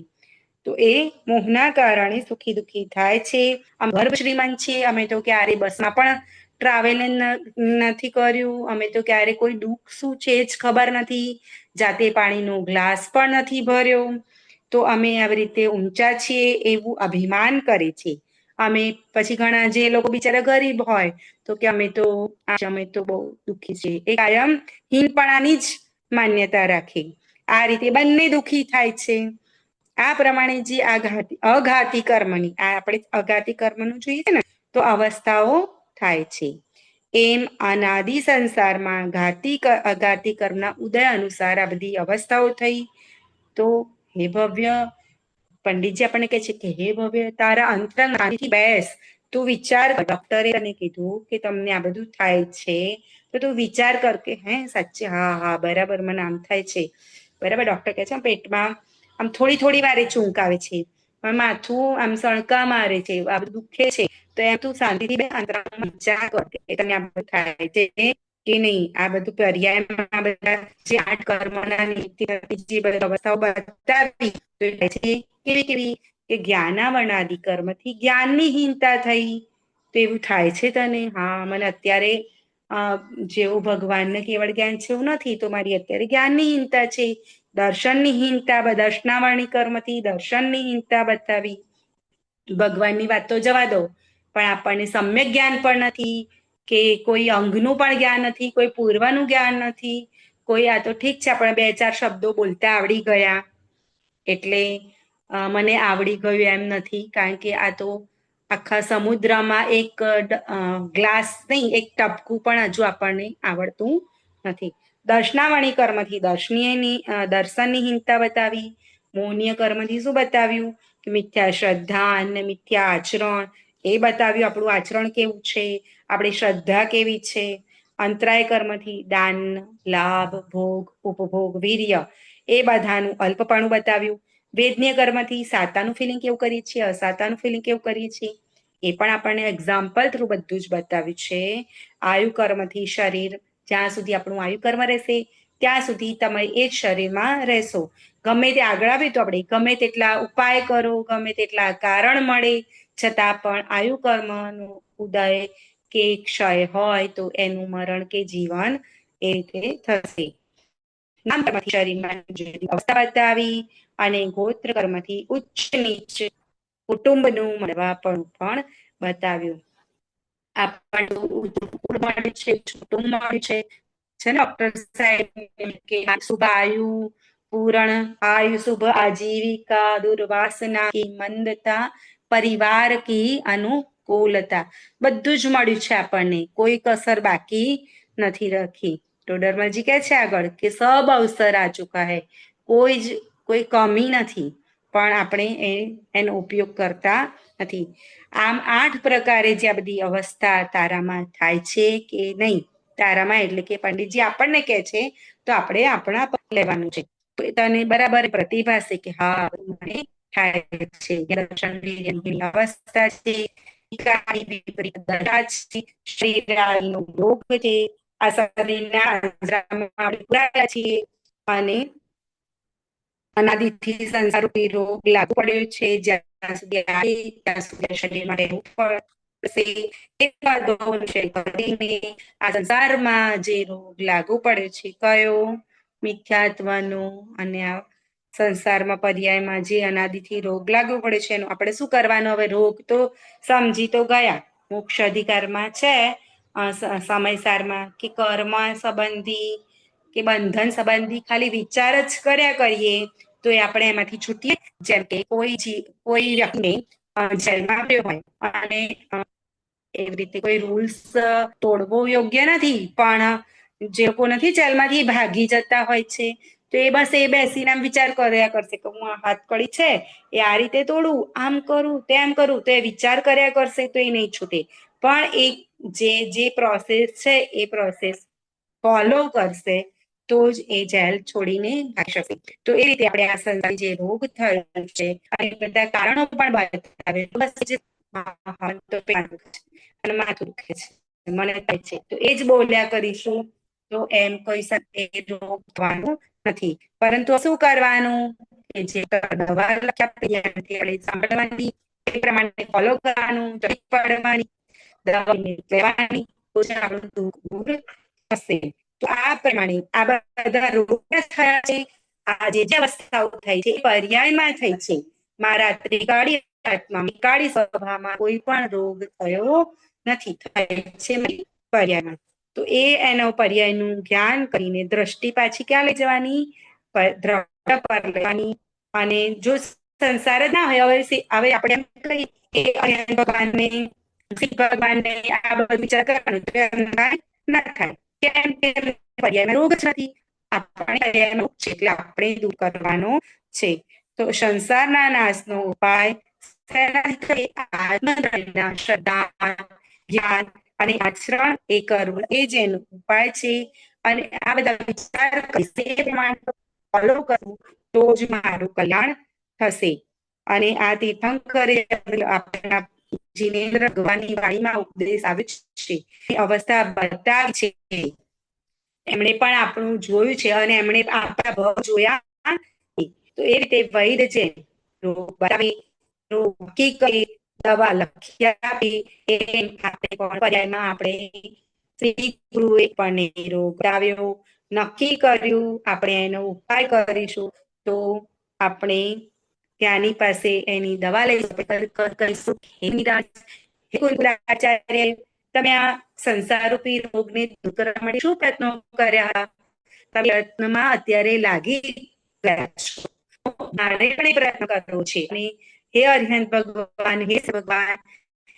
તો એ મોહના કારણે સુખી દુખી થાય છે. આમ ગર્ભ શ્રીમંત છીએ, અમે તો ક્યારે બસમાં પણ ટ્રાવેલ નથી કર્યું, અમે તો ક્યારે કોઈ દુઃખ શું છે જ ખબર નથી, જાતે પાણીનો ગ્લાસ પણ નથી ભર્યો, તો અમે આવી રીતે ઊંચા છીએ એવું અભિમાન કરે છે. અમે પછી ઘણા જે લોકો બિચારા ગરીબ હોય તો કે અમે તો બહુ દુઃખી છીએ, એ કાયમ હીનપણાની જ માન્યતા રાખે. આ રીતે બંને દુઃખી થાય છે. આ પ્રમાણે જે અઘાતી કર્મની, આ આપણે અઘાતી કર્મનું જોઈએ ને, તો અવસ્થાઓ થાય છે. એમ અનાદિ સંસારમાં અઘાતી કર્મના ઉદય અનુસાર આ બધી અવસ્થાઓ થઈ. તો હે ભવ્ય, પંડિતજી આપણને કહે છે કે હે ભવ્ય, તારા અંતરંગથી બેસ, તું વિચાર કર. ડોક્ટરે તને કીધું કે તમને આ બધું થાય છે, તો તું વિચાર કર કે હે સાચે, હા બરાબર, મને આમ થાય છે. બરાબર. ડોક્ટર કહે છે પેટમાં આમ થોડી થોડી વારે ચૂંક આવે છે, પણ માથું આમ સણકા મારે છે, આ બધું દુખે છે, તો એમ તું શાંતિથી બે અંતરાત્મા વિચાર કર કે તને આ બધું થાય છે કે નહીં. આ બધું પર્યાયમાં બધા જે 8 કર્મના જે બધી અવસ્થાઓ બતાવી, કેવી કે જ્ઞાનાવરણાદિ કર્મથી જ્ઞાનની હીનતા થઈ. તો એવું થાય છે તને? હા, મને અત્યારે જેવું ભગવાનને કેવળ જ્ઞાન છે એવું નથી, તો મારી અત્યારે જ્ઞાનની હીનતા છે. દર્શનની હીનતા, દર્શનાવરણી કર્મથી દર્શનની હીનતા બતાવી. ભગવાનની વાત તો જવા દો, પણ આપણને સમ્યક જ્ઞાન પણ નથી, કે કોઈ અંગનું પણ જ્ઞાન નથી, કોઈ પૂર્વનું જ્ઞાન નથી, કોઈ આ તો ઠીક છે આપણે 2-4 શબ્દો બોલતા આવડી ગયા એટલે મને આવડી ગયું એમ નથી, કારણ કે આ તો આખા સમુદ્રમાં એક ગ્લાસ નહીં, એક ટપકું પણ હજુ આપણને આવડતું નથી. દર્શનાવરણી કર્મથી દર્શનની હીનતા બતાવી. મોહનીય કર્મથી શું બતાવ્યું? કે મિથ્યા શ્રદ્ધા અને મિથ્યા આચરણ, એ બતાવ્યું. આપણું આચરણ કેવું છે, આપણી શ્રદ્ધા કેવી છે. અંતરાય કર્મથી દાન, લાભ, ભોગ, ઉપભોગ, વીર્ય, એ બધાનું અલ્પપણું બતાવ્યું. વેદનીય કર્મથી સાતાનું ફિલિંગ કેવું કરીએ છીએ, અસાતાનું ફિલિંગ કેવું કરીએ છીએ, એ પણ આપણને એક્ઝામ્પલ થ્રુ બધું જ બતાવ્યું છે. આયુ કર્મથી શરીર, જ્યાં સુધી આપણું આયુ કર્મ રહેશે ત્યાં સુધી તમે એ જ શરીરમાં રહેશો. ગમે તે આગળ આવે તો આપણે ગમે તેટલા ઉપાય કરો, ગમે તેટલા કારણ મળે, છતાં પણ આયુ કર્મનો ઉદય કે ક્ષય હોય તો એનું મરણ કે જીવન એ રીતે થશે. નામ કર્મથી શરીરમાં અવસ્થા બતાવી, અને ગોત્ર કર્મથી ઉચ્ચ નીચ કુટુંબનું મળવાપણું પણ બતાવ્યું. આપણને છે, કુટુંબ મળ્યું છે, ડોક્ટર સાહેબ કે શુભ આયુ પૂરણ, આયુ શુભ આજીવિકા, દુર્વાસના કી મંદતા, પરિવાર કી અનુકૂલતા, બધું જ મળ્યું છે આપણને, કોઈ કસર બાકી નથી રાખી. ટોડરમલજી કહે છે આગળ કે સબ અવસર આ ચુકા હૈ, કોઈ કમી નથી, પણ આપણે એનો ઉપયોગ કરતા નથી. આમ 8 પ્રકારે જે આ બધી અવસ્થા તારામાં થાય છે કે નહીં, તારામાં એટલે કે પંડિતજી આપણને કહે છે, તો આપણે આપણા પર લેવાનું છે. તને બરાબર પ્રતિભા છે કે હા મને થાય છે, અવસ્થા છે, રોગ છે, આ શરીરના છીએ, અને અનાદિથી સંસારૂપી રોગ લાગુ પડ્યો છે, જ્યાં સુધી શરીરમાં રહેવું પડશે. આ સંસારમાં જે રોગ લાગુ પડ્યો છે, કયો? મિથ્યાત્વનો અને સંસારમાં પર્યાયમાં જે અનાદિથી રોગ લાગવો પડે છે એનું આપણે શું કરવાનું? હવે રોગ તો સમજી તો ગયા, મોક્ષ અધિકારમાં છે સમયસારમાં કે કર્મ સંબંધી કે બંધન સંબંધી ખાલી વિચાર જ કર્યા કરીએ તો એ આપણે એમાંથી છૂટીએ. જેમ કે કોઈ વ્યક્તિને જેલમાં આવ્યો હોય અને એવી રીતે કોઈ રૂલ્સ તોડવો યોગ્ય નથી, પણ જે લોકો નથી જેલમાંથી ભાગી જતા હોય છે તો એ બસ એ બેસીને આમ વિચાર કર્યા કરશે કે હું આ હાથકડી છે એ આ રીતે તોડું, આમ કરું તેમ કરું, તો એ વિચાર કર્યા કરશે તો એ નહીં છૂટે. પણ એ જે પ્રોસેસ છે એ પ્રોસેસ ફોલો કરશે તો જ એ જેલ છોડીને આવી શકશે. તો એ રીતે આપણે આ સંસારી જે રોગ થયો છે અને બધા કારણો પણ બતાવે, બસ અને માથું દુખે છે, મને થાય છે, તો એ જ બોલ્યા કરીશું તો એમ કહી શકે રોગ થવાનું નથી. પરંતુ શું કરવાનું? કે જે દવા લખ્યા સાંભળવાની, એ પ્રમાણે ફોલો કરવાનું, પાડવાની, દવા લેવાની, તો જ આપણું દુઃખ દૂર થશે. તો આ પ્રમાણે આ બધા રોગ થયા છે, આ જે અવસ્થાઓ થઈ છે એ પર્યાયમાં થઈ છે. મારા ત્રિકાળી આત્મામાં કાળી સ્વભાવમાં કોઈ પણ રોગ થયો નથી, થાય છે પર્યાયમાં. તો એનો પર્યાયનું જ્ઞાન કરીને દ્રષ્ટિ પાછી ક્યાં લઈ જવાની? દ્રવ્ય પર લેવાની. અને જો સંસાર જ ના હોય, હવે આપણે એમ કહીએ કે ભગવાનને શિવ ભગવાનને આ બધું વિચાર કરવાનું તો ના થાય. કેમ કે પર્યાયમાં રોગ જ નથી, આપણે પર્યાયમાં રોગ છે એટલે આપણે દૂર કરવાનો છે. તો સંસારના નાશનો ઉપાય શ્રદ્ધા, જ્ઞાન અને આચરણ એ કરવું, એ જ એનો ઉપાય છે. અને આ બધા વિચાર ફોલો કરવું તો જ મારું કલ્યાણ થશે. અને આ તીર્થંકરે આપણા જીનેન્દ્ર ભગવાનની વાણીમાં ઉપદેશ આવે છે, અવસ્થા બતાવી છે. એમણે પણ આપણું જોયું છે અને એમણે આપણા ભાવ જોયા. તો એ રીતે વૈદ છે, રોગ બતાવી, રોગ નક્કી કરી, દવા લખી આપી, એ પર્યાયમાં આપણે શ્રી ગુરુએ પણ રોગ બતાવ્યો, નક્કી કર્યું, આપણે એનો ઉપાય કરીશું તો આપણે ત્યાંની પાસે એની દવા લઈશું. આચાર્ય, તમે આ સંસારરૂપી રોગને દૂર કરવા માટે શું પ્રયત્નો કર્યા? પ્રયત્નમાં અત્યારે લાગી ગયા છો. મારે પણ પ્રયત્ન કરવો છે. અને હે અરિહંત ભગવાન, હે ભગવાન,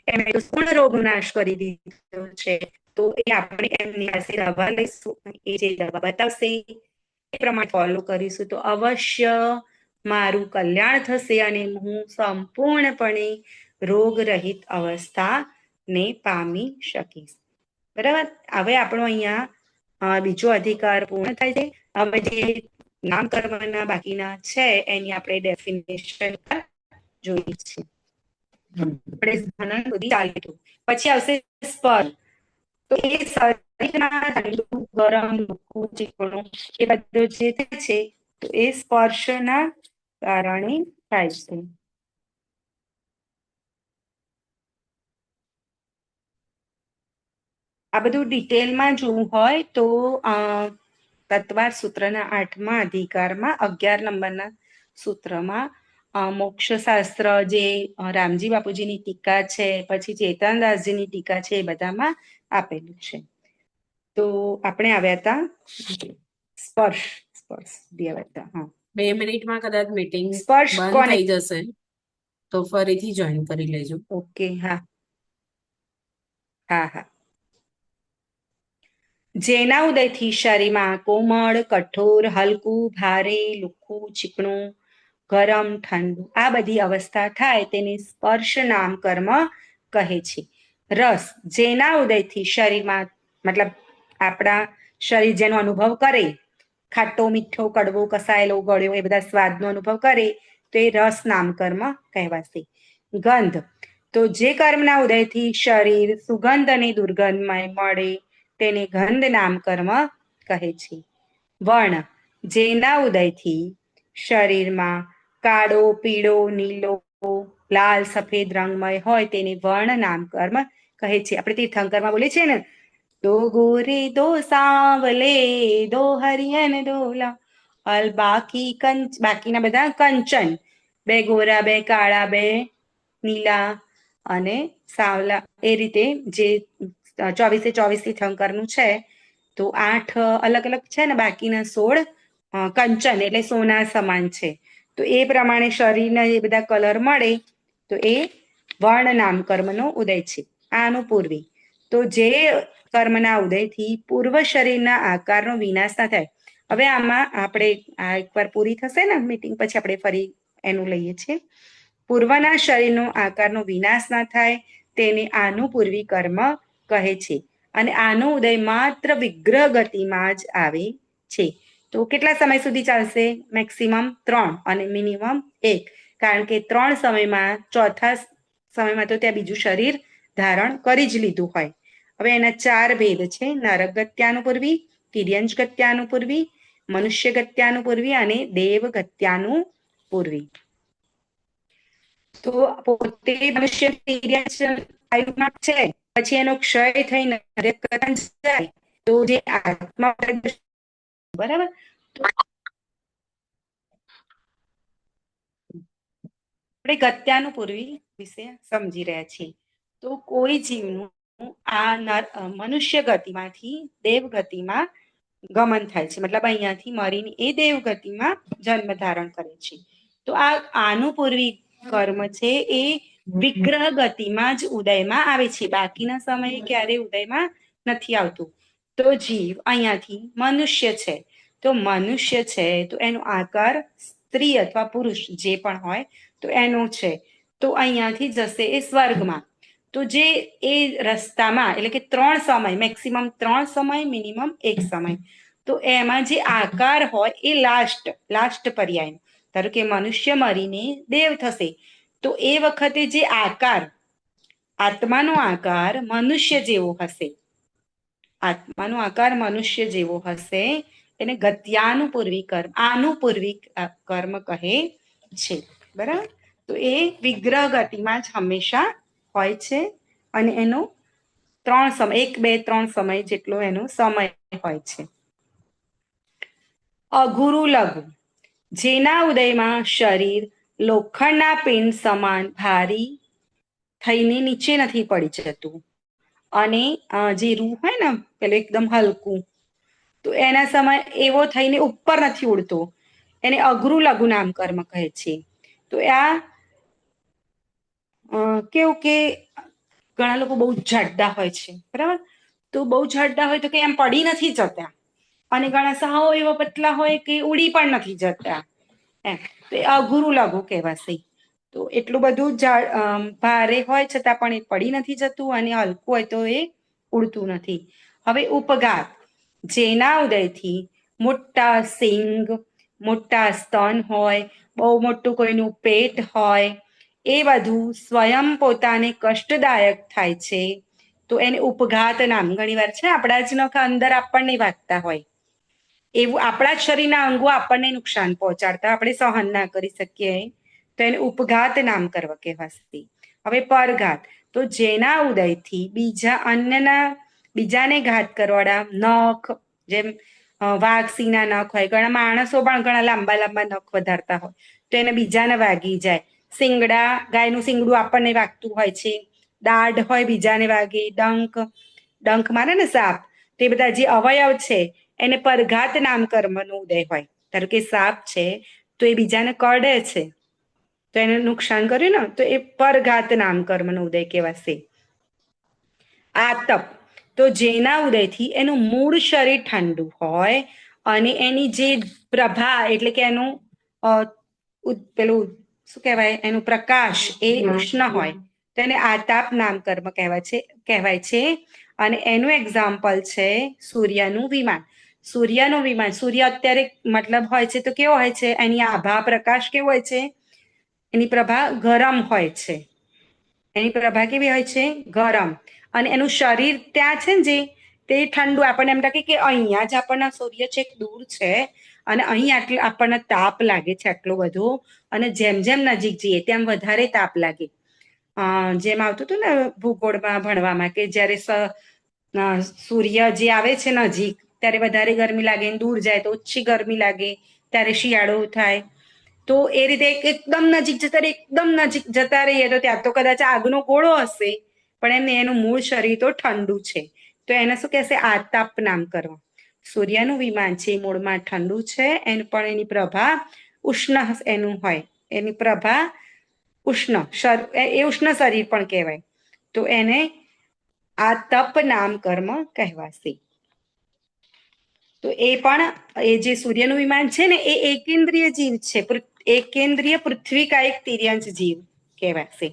એમણે પૂર્ણ રોગ નાશ કરી દીધો છે. તો એ આપણે એમની પાસે દવા લઈશું, એ જે દવા બતાવશે એ પ્રમાણે ફોલો કરીશું તો અવશ્ય મારું કલ્યાણ થશે અને હું સંપૂર્ણપણે રોગ રહિત અવસ્થાને પામી શકીશ. બરાબર. હવે આપણો અહીંયા બીજો અધિકાર પૂર્ણ થાય છે. હવે જે નામ કર્મના બાકીના છે એની આપણે ડેફિનેશન જોઈએ છીએ. પછી આવશે સ્પર્શ. તો એ શરીરમાં ગરમ, ચીકણું એ બધું જે થાય છે તો એ સ્પર્શના કારણે થાય છે. આ બધું ડિટેલમાં જોવું હોય તો તત્વાર સૂત્રના 8મા અધિકારમાં 11 નંબરના સૂત્રમાં મોક્ષશાસ્ત્ર જે રામજી બાપુજીની ટીકા છે, પછી ચેતનદાસજીની ટીકા છે, એ બધામાં આપેલું છે. તો આપણે આવ્યા હતા સ્પર્શ આવ્યા હતા. 2 મિનિટમાં કદાચ મીટિંગ સ્પર્શ બંધ થઈ જશે તો ફરીથી જોઈન કરી લેજો. ઓકે. હા. જેના ઉદયથી શરીરમાં કોમળ, કઠોર, હલકું, ભારે, લુખ્ખું, ચીકણું, ગરમ, ઠંડુ આ બધી અવસ્થા થાય તેને સ્પર્શ નામ કર્મ કહે છે. રસ, જેના ઉદયથી શરીરમાં મતલબ આપણા શરીર જેનો અનુભવ કરે, ખાટો, મીઠો, કડવો, કસાયેલો, ગળ્યો એ બધા સ્વાદનો અનુભવ કરે તો એ રસ નામ કર્મ કહેવાશે. ગંધ, તો જે કર્મના ઉદયથી શરીર સુગંધ અને દુર્ગંધમય મળે તેને ગંધ નામ કર્મ કહે છે. વર્ણ, જેના ઉદયથી શરીરમાં કાળો, પીળો, નીલો, લાલ, સફેદ રંગમય હોય તેને વર્ણ નામ કર્મ કહે છે. આપણે તીર્થંકરમાં બોલીએ છીએ ને, દો ગોરે દો સાવલે દો હરિયન દો અલ બાકીના બધા કંચન, 2 ગોરા 2 કાળા 2 નીલા અને સાવલા, એ રીતે જે 24 તીર્થંકરનું છે. તો 8 અલગ અલગ છે ને બાકીના 16 કંચન એટલે સોના સમાન છે. તો એ પ્રમાણે શરીરના એ બધા કલર મળે તો એ વર્ણ નામ કર્મનો ઉદય છે. આનું પૂર્વી તો જે કર્મના ઉદયથી પૂર્વ શરીરના આકારનો વિનાશ ના થાય. હવે આમાં આપણે આ એકવાર પૂરી થશે ને મીટિંગ પછી આપણે ફરી એનું લઈએ છીએ. પૂર્વના શરીરનો આકારનો વિનાશ ના થાય તેને આનુપૂર્વી કર્મ કહે છે. અને આનો ઉદય માત્ર વિગ્રહ ગતિમાં જ આવે છે. તો કેટલા સમય સુધી ચાલશે? મેક્સિમમ 3 અને મિનિમમ 1, કારણ કે 3 સમયમાં ચોથા સમયમાં તો ત્યાં બીજું શરીર ધારણ કરી જ લીધું હોય. હવે એના 4 ભેદ છે: નરક ગત્યાનુપૂર્વી, તિર્યંશ ગત્યાનુપૂર્વી, મનુષ્ય ગત્યાનુપૂર્વી અને દેવ ગત્યાનુપૂર્વી. તો પોતે મનુષ્ય તિર્યંશ આયુમાં છે, પછી એનો ક્ષય થઈ નરક ગતિ જાય તો જે આત્મા બરાબર. આપણે ગત્યાનુપૂર્વી વિશે સમજી રહ્યા છીએ. તો કોઈ જીવનું આ મનુષ્ય ગતિમાંથી દેવ ગતિમાં ગમન થાય છે, મતલબ અહીંયાથી મરીને એ દેવ ગતિમાં જન્મ ધારણ કરે છે. તો આ આનુપૂર્વી કર્મ છે એ વિગ્રહ ગતિમાં જ ઉદયમાં આવે છે, બાકીના સમયે ક્યારે ઉદયમાં નથી આવતું. તો જીવ અહીંયાથી મનુષ્ય છે, તો મનુષ્ય છે તો એનો આકાર સ્ત્રી અથવા પુરુષ જે પણ હોય તો એનો છે. તો અહીંયાથી જશે એ સ્વર્ગમાં. તો જે એ રસ્તામાં એટલે કે 3 સમય, મેક્સિમમ 3 સમય, મિનિમમ 1 સમય, તો એમાં જે આકાર હોય એ લાસ્ટ પર્યાય. ધારો કે મનુષ્ય મરીને દેવ થશે તો એ વખતે જે આકાર, આત્માનો આકાર મનુષ્ય જેવો હશે, આત્માનો આકાર મનુષ્ય જેવો હશે એને ગત્યાનુપૂર્વી કર્મ, આનુપૂર્વી કર્મ કહે છે. બરાબર. તો એ વિગ્રહ ગતિમાં જ હંમેશા હોય છે અને એનો 3 સમય, 1 2 3 સમય જેટલો એનો સમય હોય છે. અઘુરુ લઘુ, જેના ઉદયમાં શરીર લોખંડના પિંડ સમાન ભારી થઈને નીચે નથી પડી જતું અને જે રૂ હોય ને પેલું એકદમ હલકું, તો એના સમય એવો થઈને ઉપર નથી ઉડતો, એને અઘરું લઘુ નામ કર્મ કહે છે. તો આ કેવું કે ઘણા લોકો બહુ જાડા હોય છે, બરાબર. તો બહુ જાડા હોય તો કે એમ પડી નથી જતા, અને ઘણા સાવ એવા પતલા હોય કે ઉડી પણ નથી જતા એમ. તો એ અઘરું લઘુ કહેવાશે. તો એટલું બધું ભારે હોય છતાં પણ એ પડી નથી જતું, અને હલકું હોય તો એ ઉડતું નથી. હવે ઉપઘાત, જેના ઉદયથી મોટા સિંગ, મોટા સ્તન હોય, બહુ મોટું કોઈનું પેટ હોય, એ બધું સ્વયં પોતાને કષ્ટદાયક થાય છે તો એને ઉપઘાત નામ. ઘણી વાર છે આપણા જ નખ અંદર આપણને વાગતા હોય, એવું આપણા જ શરીરના અંગો આપણને નુકસાન પહોંચાડતા આપણે સહન ના કરી શકીએ, તો એને ઉપઘાત નામ કર્મ કહેવાશે. હવે પરઘાત, તો જેના ઉદયથી બીજાને ઘાત કરવાળા નખ, જેમ વાઘ સિંહના નખ હોય, ઘણા માણસો પણ ઘણા લાંબા લાંબા નખ વધારતા હોય તો એને બીજાને વાગી જાય. શિંગડા, ગાયનું શિંગડું આપણને વાગતું હોય છે, દાઢ હોય બીજાને વાગે, ડંખ મારે ને સાપ, તે બધા જે અવયવ છે એને પરઘાત નામ કર્મનો ઉદય હોય. ધારો કે સાપ છે તો એ બીજાને કરડે છે તો એને નુકસાન કર્યું ને, તો એ પરઘાત નામ કર્મનો ઉદય કહેવાશે. આતપ, તો જેના ઉદયથી એનું મૂળ શરીર ઠંડુ હોય અને એની જે પ્રભા એટલે કે એનું પેલું શું કહેવાય, એનું પ્રકાશ એ ઉષ્ણ હોય તો એને આતાપ નામ કર્મ કહેવાય છે. અને એનું એક્ઝામ્પલ છે સૂર્યનું વિમાન. સૂર્યનું વિમાન, સૂર્ય અત્યારે મતલબ હોય છે તો કેવો હોય છે, એની આભા પ્રકાશ કેવો હોય છે, એની પ્રભા ગરમ હોય છે, એની પ્રભા કેવી હોય છે, ગરમ. અને એનું શરીર ત્યાં છે ને જે તે ઠંડુ. આપણને એમ લાગે કે અહીંયા જ આપણને સૂર્ય છે દૂર છે અને અહીં આપણને તાપ લાગે છે આટલો બધો, અને જેમ જેમ નજીક જઈએ તેમ વધારે તાપ લાગે. જેમ આવતું હતું ને ભૂગોળમાં ભણવામાં કે જ્યારે સૂર્ય જે આવે છે નજીક ત્યારે વધારે ગરમી લાગે, દૂર જાય તો ઓછી ગરમી લાગે, ત્યારે શિયાળો થાય. તો એ રીતે એકદમ નજીક જતા રહીએ તો ત્યાં તો કદાચ આગનો ગોળો હશે, પણ એનું મૂળ શરીર તો ઠંડુ છે. તો એને શું કહેશે? આતપ નામકર્મ. સૂર્યનું વિમાન છે મૂળમાં ઠંડુ છે, પણ એની પ્રભા ઉષ્ણ એનું હોય, એની પ્રભા ઉષ્ણ, એ ઉષ્ણ શરીર પણ કહેવાય. તો એને આ તપ નામ કર્મ કહેવાશે. તો એ પણ એ જે સૂર્યનું વિમાન છે ને એ એકેન્દ્રિય જીવ છે, એકેન્દ્રિય પૃથ્વી કાયક તિર્યંશ જીવ કહેવાશે.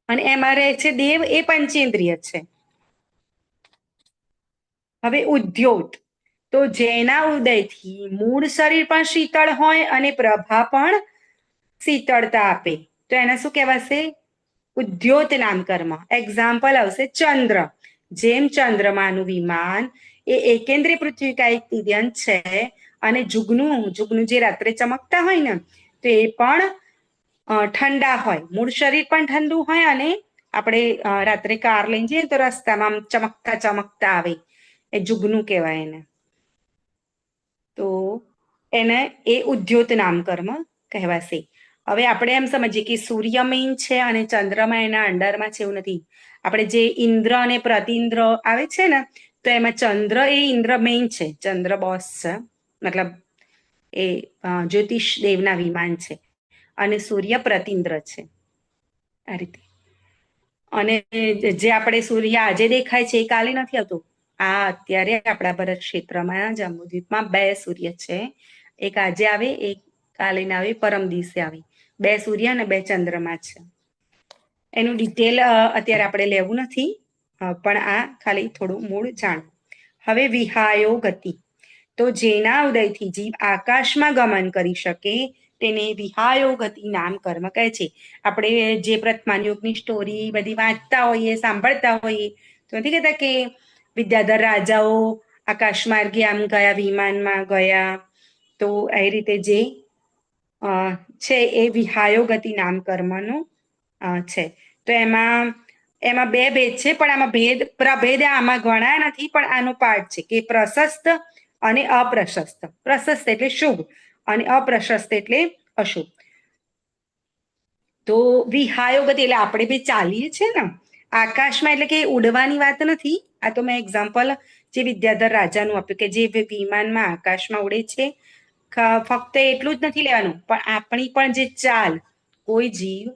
અને એમાં રહે છે દેવ, એ પંચેન્દ્રિય છે. હવે ઉદ્યોત, તો જેના ઉદયથી મૂળ શરીર પણ શીતળ હોય અને પ્રભા પણ શીતળતા આપે, તો એને શું કહેવાશે? ઉદ્યોત નામ કર્મ. એક્ઝામ્પલ આવશે ચંદ્ર. જેમ ચંદ્રમાનું વિમાન એ એકેન્દ્રીય પૃથ્વી કાયક તિર્યંશ છે, અને જુગનું જે રાત્રે ચમકતા હોય ને, તો એ પણ ઠંડા હોય, મૂળ શરીર પણ ઠંડુ હોય, અને આપણે રાત્રે કાર લઈને જઈએ તો રસ્તામાં ચમકતા આવે, એ જુગનું કહેવાય એને. તો એને એ ઉદ્યોત નામ કર્મ કહેવાશે. હવે આપણે એમ સમજીએ કે સૂર્ય મેઇન છે અને ચંદ્રમા એના અંડરમાં છે, એવું નથી. આપણે જે ઇન્દ્ર અને પ્રતિન્દ્ર આવે છે ને, તો એમાં ચંદ્ર એ ઇન્દ્ર મેઇન છે, ચંદ્ર બોસ છે, મતલબ એ જ્યોતિષ દેવના વિમાન છે, અને સૂર્ય પ્રતિન્દ્ર છે. આ રીતે. અને જે આપણે સૂર્ય આજે દેખાય છે એ કાલે નથી આવતું. આ અત્યારે આપણા ભરત ક્ષેત્રમાં જંબુદ્વીપમાં 2 સૂર્ય છે. એક આજે આવે, એક કાલે ના આવે, પરમ દિવસે આવે. 2 સૂર્ય અને 2 ચંદ્રમા છે. એનું ડિટેલ અત્યારે આપણે લેવું નથી, પણ આ ખાલી થોડું મૂળ જાણવું. હવે વિહાયો ગતિ, તો જેના ઉદયથી જીવ આકાશમાં ગમન કરી શકે તેને વિહાયો ગતિ નામ કર્મ કહે છે. આપણે જે પ્રથમાન યુગની સ્ટોરી બધી વાંચતા હોઈએ, સાંભળતા હોઈએ, તો નથી કહેતા કે વિદ્યાધર રાજાઓ આકાશ માર્ગે આમ ગયા, વિમાનમાં ગયા. તો એ રીતે જે છે એ વિહાયો ગતિ નામ કર્મનું છે. તો એમાં 2 ભેદ છે, પણ આમાં પ્રભેદ આમાં ગણાયા નથી, પણ આનો પાઠ છે કે પ્રશસ્ત અને અપ્રશસ્ત. પ્રશસ્ત એટલે શુભ અને અપ્રશસ્ત એટલે અશુભ. તો વિહાયો ગતિ એટલે આપણે બી ચાલીએ છીએ ને આકાશમાં, એટલે કે ઉડવાની વાત નથી. આ તો મેં એક્ઝામ્પલ જે વિદ્યાધર રાજાનું આપ્યું, કે જે વિમાનમાં આકાશમાં ઉડે છે. ફક્ત એટલું જ નથી લેવાનું, પણ આપણી પણ જે ચાલ, કોઈ જીવ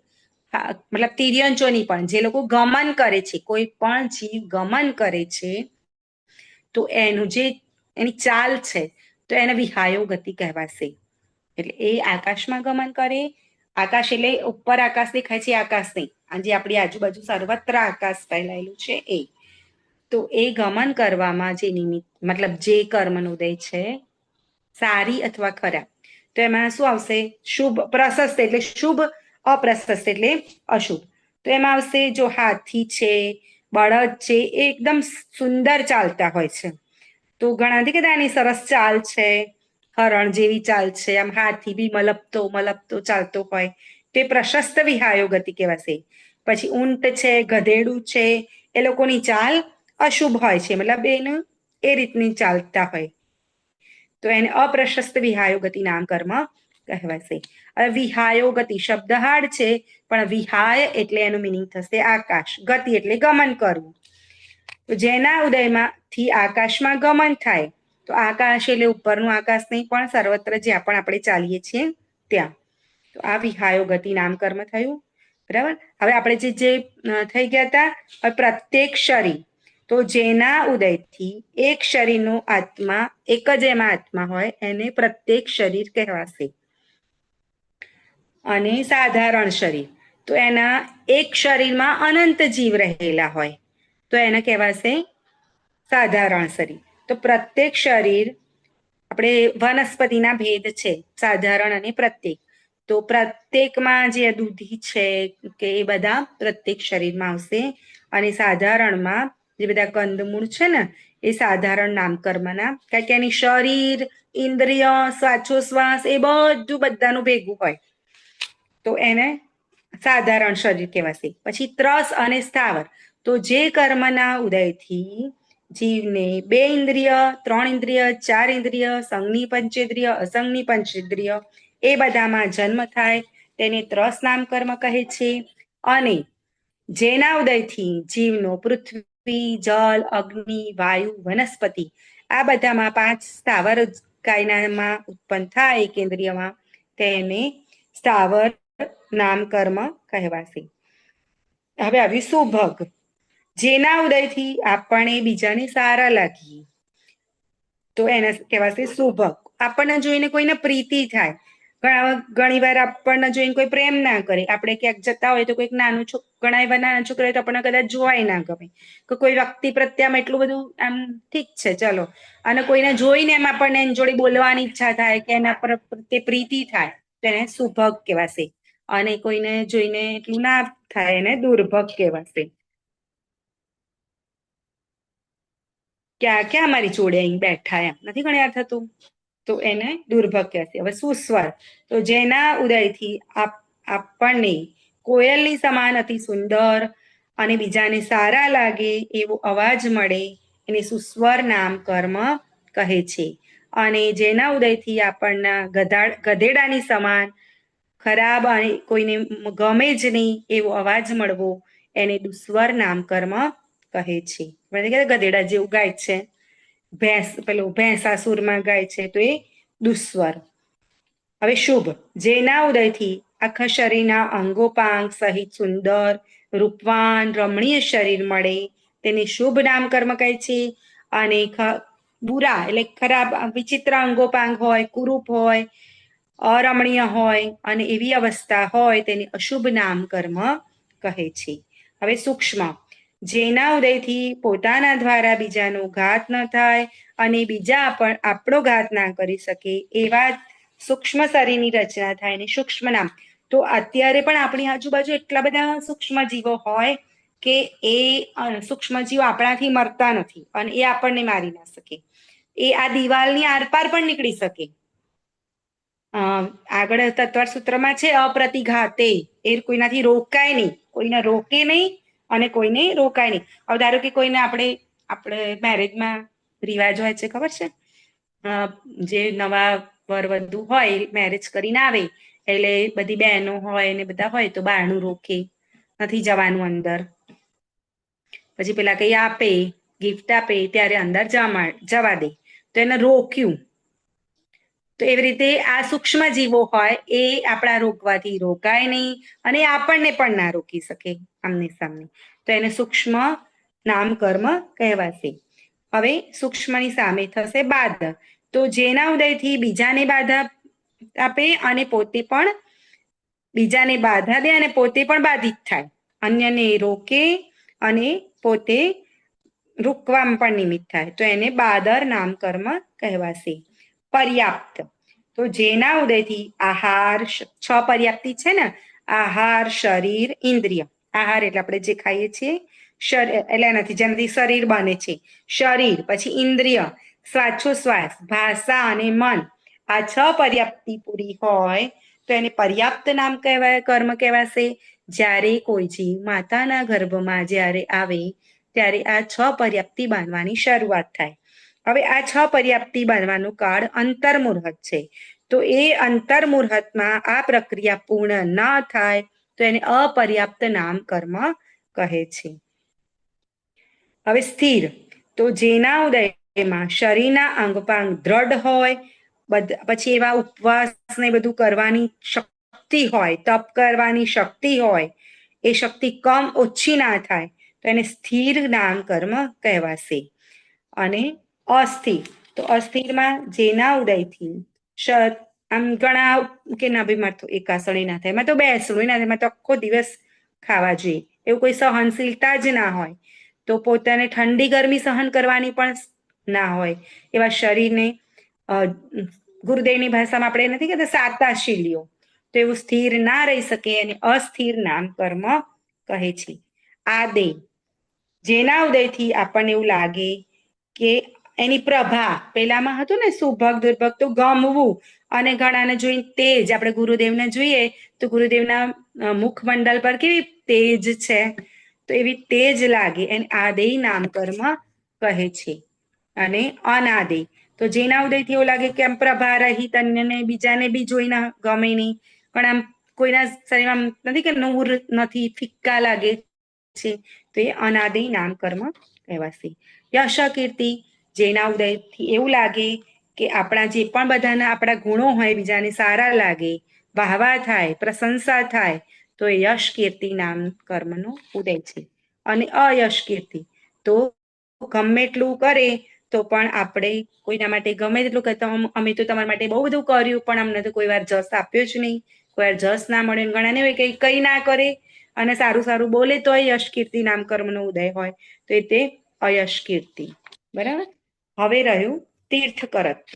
મતલબ તિર્યંચોની પણ જે લોકો ગમન કરે છે, કોઈ પણ જીવ ગમન કરે છે, તો એની ચાલ છે, તો એને વિહાયો ગતિ કહેવાશે. એટલે એ આકાશમાં ગમન કરે. આકાશ એટલે ઉપર આકાશ દેખાય છે, આકાશ નહીં, આજે આપણી આજુબાજુ સર્વત્ર આકાશ ફેલાયેલું છે એ. તો એ ગમન કરવામાં જે નિમિત્ત, મતલબ જે કર્મનો ઉદય છે, સારી અથવા ખરાબ, તો એમાં શું આવશે? શુભ. પ્રશસ્ત એટલે શુભ, અપ્રશસ્ત એટલે અશુભ. તો એમાં આવશે જો હાથી છે, બળદ છે, એ એકદમ સુંદર ચાલતા હોય છે, તો ઘણા નથી કહેતા એની સરસ ચાલ છે, હરણ જેવી ચાલ છે, આમ હાથી બી મલપતો ચાલતો હોય, તે પ્રશસ્ત વિહાયો ગતિ કહેવાશે. પછી ઊંટ છે, ગધેડું છે, એ લોકોની ચાલ અશુભ હોય છે, મતલબ એનું એ રીતની ચાલતા હોય, તો એને અપ્રશસ્ત વિહાયો ગતિ નામ કર્મ કહેવાશે. હવે વિહાયો ગતિ શબ્દ હાર્ડ છે, પણ વિહાય એટલે એનું મિનિંગ થશે આકાશ, ગતિ એટલે ગમન કરવું. તો જેના ઉદયમાંથી આકાશમાં ગમન થાય, તો આકાશ એટલે ઉપરનું આકાશ નહીં, પણ સર્વત્ર જ્યાં પણ આપણે ચાલીએ છીએ ત્યાં. તો આ વિહાયો ગતિ નામ કર્મ થયું. બરાબર. હવે આપણે જે થઈ ગયા હતા, પ્રત્યેક શરીર, તો જેના ઉદયથી એક શરીરનો આત્મા, એક જ એમાં આત્મા હોય, એને પ્રત્યેક શરીર કહેવાશે. અને સાધારણ શરીર, તો એના એક શરીરમાં અનંત જીવ રહેલા હોય, તો એને કહેવાશે સાધારણ શરીર. તો પ્રત્યેક શરીર, આપણે વનસ્પતિના ભેદ છે, સાધારણ અને પ્રત્યેક. તો પ્રત્યેકમાં જે દૂધી છે કે એ બધા પ્રત્યેક શરીરમાં આવશે, અને સાધારણમાં જે બધા કંદમૂળ છે ને, એ સાધારણ નામકર્મના, કારણ કે એની શરીર, ઇન્દ્રિય, શ્વાસોશ્વાસ એ બધું બધાનું ભેગું હોય, તો એને સાધારણ શરીર કહેવાશે. પછી ત્રસ અને સ્થાવર, તો જે કર્મના ઉદયથી જીવને 2 ઇન્દ્રિય, 3 ઇન્દ્રિય, 4 ઇન્દ્રિય, સંઘની પંચેન્દ્રિય, અસંગની પંચેન્દ્રિય એ બધામાં જન્મ થાય તેને ત્રસ નામ કર્મ કહે છે. અને જેના ઉદયથી જીવનો પૃથ્વી, જલ, અગ્નિ, વાયુ, વનસ્પતિ આ બધામાં 5 સ્થાવર કાયનામાં ઉત્પન્ન થાય કેન્દ્રિયમાં તેને સ્થાવર નામ કર્મ કહેવાશે. હવે આવ્યું સુભગ. જેના ઉદયથી આપણે બીજાને સારા લાગીએ તો એને કહેવાશે સુભગ. આપણને જોઈને કોઈને પ્રીતિ થાય. ઘણી વાર આપણને જોઈને કોઈ પ્રેમ ના કરે. આપણે ક્યાંક જતા હોય તો કોઈક ઘણા એવા નાના છોકરા હોય તો આપણને કદાચ જોવાય ના ગમે કે કોઈ વ્યક્તિ પ્રત્યે આમ એટલું બધું આમ ઠીક છે ચલો, અને કોઈને જોઈને એમ આપણને એની જોડે બોલવાની ઈચ્છા થાય કે એના પર પ્રત્યે પ્રીતિ થાય તો એને સુભગ કહેવાશે. અને કોઈને જોઈને એટલું ના થાય એને દુર્ભગ કહેવાશે. ક્યાં અમારી જોડે અહીં બેઠા એમ નથી ઘણી વાર થતું, તો એને દુર્ભગ કહેશે. હવે સુસ્વર, તો જેના ઉદયથી આપણને કોયલની સમાન અતિ સુંદર અને બીજાને સારા લાગે એવો અવાજ મળે એને સુસ્વર નામ કર્મ કહે છે. અને જેના ઉદયથી આપણને ગધેડાની સમાન ખરાબ અને કોઈને ગમે જ નહીં એવો અવાજ મળવો એને દુસ્વર નામ કર્મ કહે છે. ગધેડા જેવું ગાય છે, ભેંસાસુરમાં ગાય છે તો એ દુસ્વર. હવે શુભ, જેના ઉદયથી આખા શરીરના અંગોપાંગ સહિત સુંદર, રૂપવાન, રમણીય શરીર મળે તેને શુભ નામ કર્મ કહે છે. અને બુરા એટલે ખરાબ વિચિત્ર અંગોપાંગ હોય, કુરૂપ હોય, અરમણીય હોય અને એવી અવસ્થા હોય તેને અશુભ નામ કર્મ કહે છે. હવે સૂક્ષ્મ, જેના ઉદયથી પોતાના દ્વારા બીજાનો ઘાત ન થાય અને બીજા પણ આપણો ઘાત ના કરી શકે એવા સૂક્ષ્મ શરીરની રચના થાય ને સૂક્ષ્મ નામ. તો અત્યારે પણ આપણી આજુબાજુ એટલા બધા સૂક્ષ્મ જીવો હોય કે એ સૂક્ષ્મ જીવો આપણાથી મરતા નથી અને એ આપણને મારી ના શકે. એ આ દિવાલની આરપાર પણ નીકળી શકે. આગળ તત્વાર સૂત્રમાં છે અપ્રતિઘાતે, એ કોઈનાથી રોકાય નહીં, કોઈને રોકે નહીં અને કોઈને રોકાય નહીં. હવે ધારો કે કોઈને આપણે મેરેજમાં રિવાજ હોય છે ખબર છે, જે નવા વર વધુ હોય મેરેજ કરીને આવે એટલે બધી બહેનો હોય ને બધા હોય તો બારણું રોકે, નથી જવાનું અંદર. પછી પેલા કઈ આપે, ગિફ્ટ આપે ત્યારે અંદર જવા દે તો એને રોક્યું. તો એવી રીતે આ સૂક્ષ્મ જીવો હોય એ આપણા રોકવાથી રોકાય નહીં અને આપણને પણ ના રોકી શકે આમને સામને, તો એને સૂક્ષ્મ નામ કર્મ કહેવાશે. હવે સૂક્ષ્મની સામે થશે બાધ, તો જેના ઉદયથી બીજાને બાધા આપે અને પોતે પણ બીજાને બાધા દે અને પોતે પણ બાધિત થાય, અન્યને રોકે અને પોતે રૂકવામાં પણ નિમિત્ત થાય તો એને બાદર નામ કર્મ કહેવાશે. પર્યાપ્ત, તો જેના ઉદયથી આહાર, 6 પર્યાપ્તિ છે ને, આહાર, શરીર, ઇન્દ્રિય. આહાર એટલે આપણે જે ખાઈએ છીએ, એટલે એનાથી જેનાથી શરીર બને છે, શરીર, પછી ઇન્દ્રિય, શ્વાસોશ્વાસ, ભાષા અને મન, આ 6 પર્યાપ્તિ પૂરી હોય તો એને પર્યાપ્ત નામ કર્મ કહેવાશે. જ્યારે કોઈ જીવ માતાના ગર્ભમાં જ્યારે આવે ત્યારે આ 6 પર્યાપ્તિ બાંધવાની શરૂઆત થાય. હવે આ 6 પર્યાપ્તિ બાંધવાનું કાળ અંતર્મુહૂર્ત છે. તો એ અંતર્મુહૂર્તમાં આ પ્રક્રિયા પૂર્ણ ના થાય તો એને અપર્યાપ્ત નામ કર્મ કહે છે. હવે સ્થિર, તો જેના ઉદયમાં શરીરના અંગપાંગ દ્રઢ હોય, પછી એવા ઉપવાસ ને બધું કરવાની શક્તિ હોય, તપ કરવાની શક્તિ હોય, એ શક્તિ ઓછી ના થાય તો એને સ્થિર નામ કર્મ કહેવાશે. અને અસ્થિર, તો અસ્થિરમાં જેના ઉદયથી આમ ઘણા કે ના ભાઈ મારે તો એકાસણી ના થાય, મેં તો બેસણું ના થાય, મેં તો આખો દિવસ ખાવા જોઈએ એવું કોઈ સહનશીલતા જ ના હોય, તો પોતાને ઠંડી ગરમી સહન કરવાની પણ ના હોય એવા શરીરને ગુરુદેવની ભાષામાં આપણે નથી કહેતા સાતાશીલીઓ, તો એવું સ્થિર ના રહી શકે અને અસ્થિર નામ કર્મ કહે છે. આદે, જેના ઉદયથી આપણને એવું લાગે કે એની પ્રભા, પેલામાં હતું ને સુભગ દુર્ભગ, તો ગમવું અને ઘણાને જોઈને તેજ, આપણે ગુરુદેવને જોઈએ તો ગુરુદેવના મુખમંડલ પર કેવી તેજ છે, તો એવી તેજ લાગે એને આદેય નામ કર્મ કહે છે. અને અનાદિ તો જેના ઉદયથી એવું લાગે કે આમ પ્રભા રહિત અન્યને બીજાને બી જોઈને ગમે નહીં, પણ આમ કોઈના શરીરમાં નથી કે નૂર નથી, ફિક્કા લાગે છે, તો એ અનાદિ નામ કર્મ કહેવાશે. યશ કીર્તિ જેના ઉદયથી એવું લાગે કે આપણા જે પણ બધાના આપણા ગુણો હોય બીજાને સારા લાગે, વાહવા થાય, પ્રશંસા થાય, તો એ યશ કીર્તિ નામ કર્મનો ઉદય છે. અને અયશ કીર્તિ તો ગમે એટલું કરે તો પણ આપણે કોઈના માટે ગમે તેટલું કહેતા અમે તો તમારા માટે બહુ બધું કર્યું પણ અમને તો કોઈ વાર જસ આપ્યો જ નહીં, કોઈ વાર જસ ના મળે. ઘણા ને હોય કે કઈ ના કરે અને સારું સારું બોલે તો યશ કીર્તિ નામ કર્મનો ઉદય હોય, તો એ તે અયશ કીર્તિ. બરાબર. હવે રહ્યું તીર્થ કરત્વ.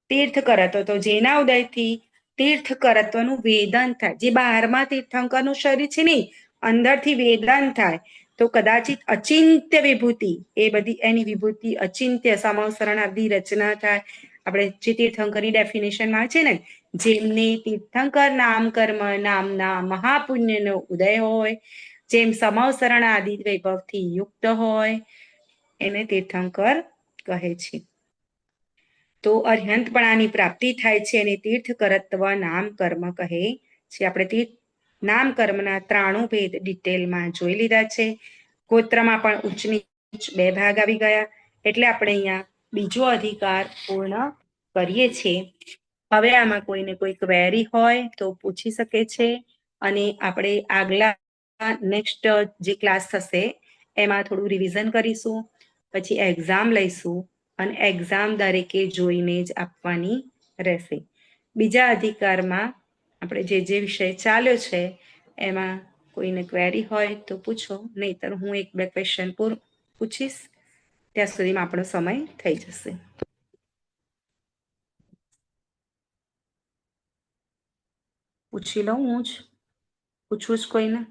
તીર્થ કરત્વ તો જેના ઉદયથી તીર્થ કરત્વનું વેદન થાય, જે બહારમાં તીર્થંકરનું શરીર છે ને અંદરથી વેદન થાય, તો કદાચિત અચિંત્ય વિભૂતિ એ બધી એની વિભૂતિ અચિંત્ય સમવસરણાદી રચના થાય. આપણે જે તીર્થંકરની ડેફિનેશનમાં છે ને, જેમને તીર્થંકર નામ કર્મ નામના મહાપુણ્યનો ઉદય હોય, જેમ સમવસરણ આદિ વૈભવથી યુક્ત હોય, એને તીર્થંકર કહે છે. તો અર્હંતપણાની પ્રાપ્તિ થાય છે અને તીર્થ કરત્વ નામ કર્મ કહે છે. આપણે તીર્થ નામ કર્મના 93 ભેદ ડિટેલમાં જોઈ લીધા છે. ગોત્રમાં પણ ઉચ્ચ નીચ 2 ભાગ આવી ગયા, એટલે આપણે અહીંયા બીજો અધિકાર પૂર્ણ કરીએ છીએ. હવે આમાં કોઈને કોઈ ક્વેરી હોય તો પૂછી શકે છે, અને આપણે આગલા નેક્સ્ટ જે ક્લાસ થશે એમાં થોડું રિવિઝન કરીશું, પછી એક્ઝામ લઈશું અને એક્ઝામ દરેકે જોઈને જ આપવાની રહેશે. બીજા અધિકારમાં આપણે જે વિષય ચાલ્યો છે એમાં કોઈને ક્વેરી હોય તો પૂછો, નહીંતર હું 1-2 ક્વેશ્ચન પૂછીશ, ત્યાં સુધીમાં આપણો સમય થઈ જશે. પૂછી લઉં હું જ? પૂછવું જ કોઈને?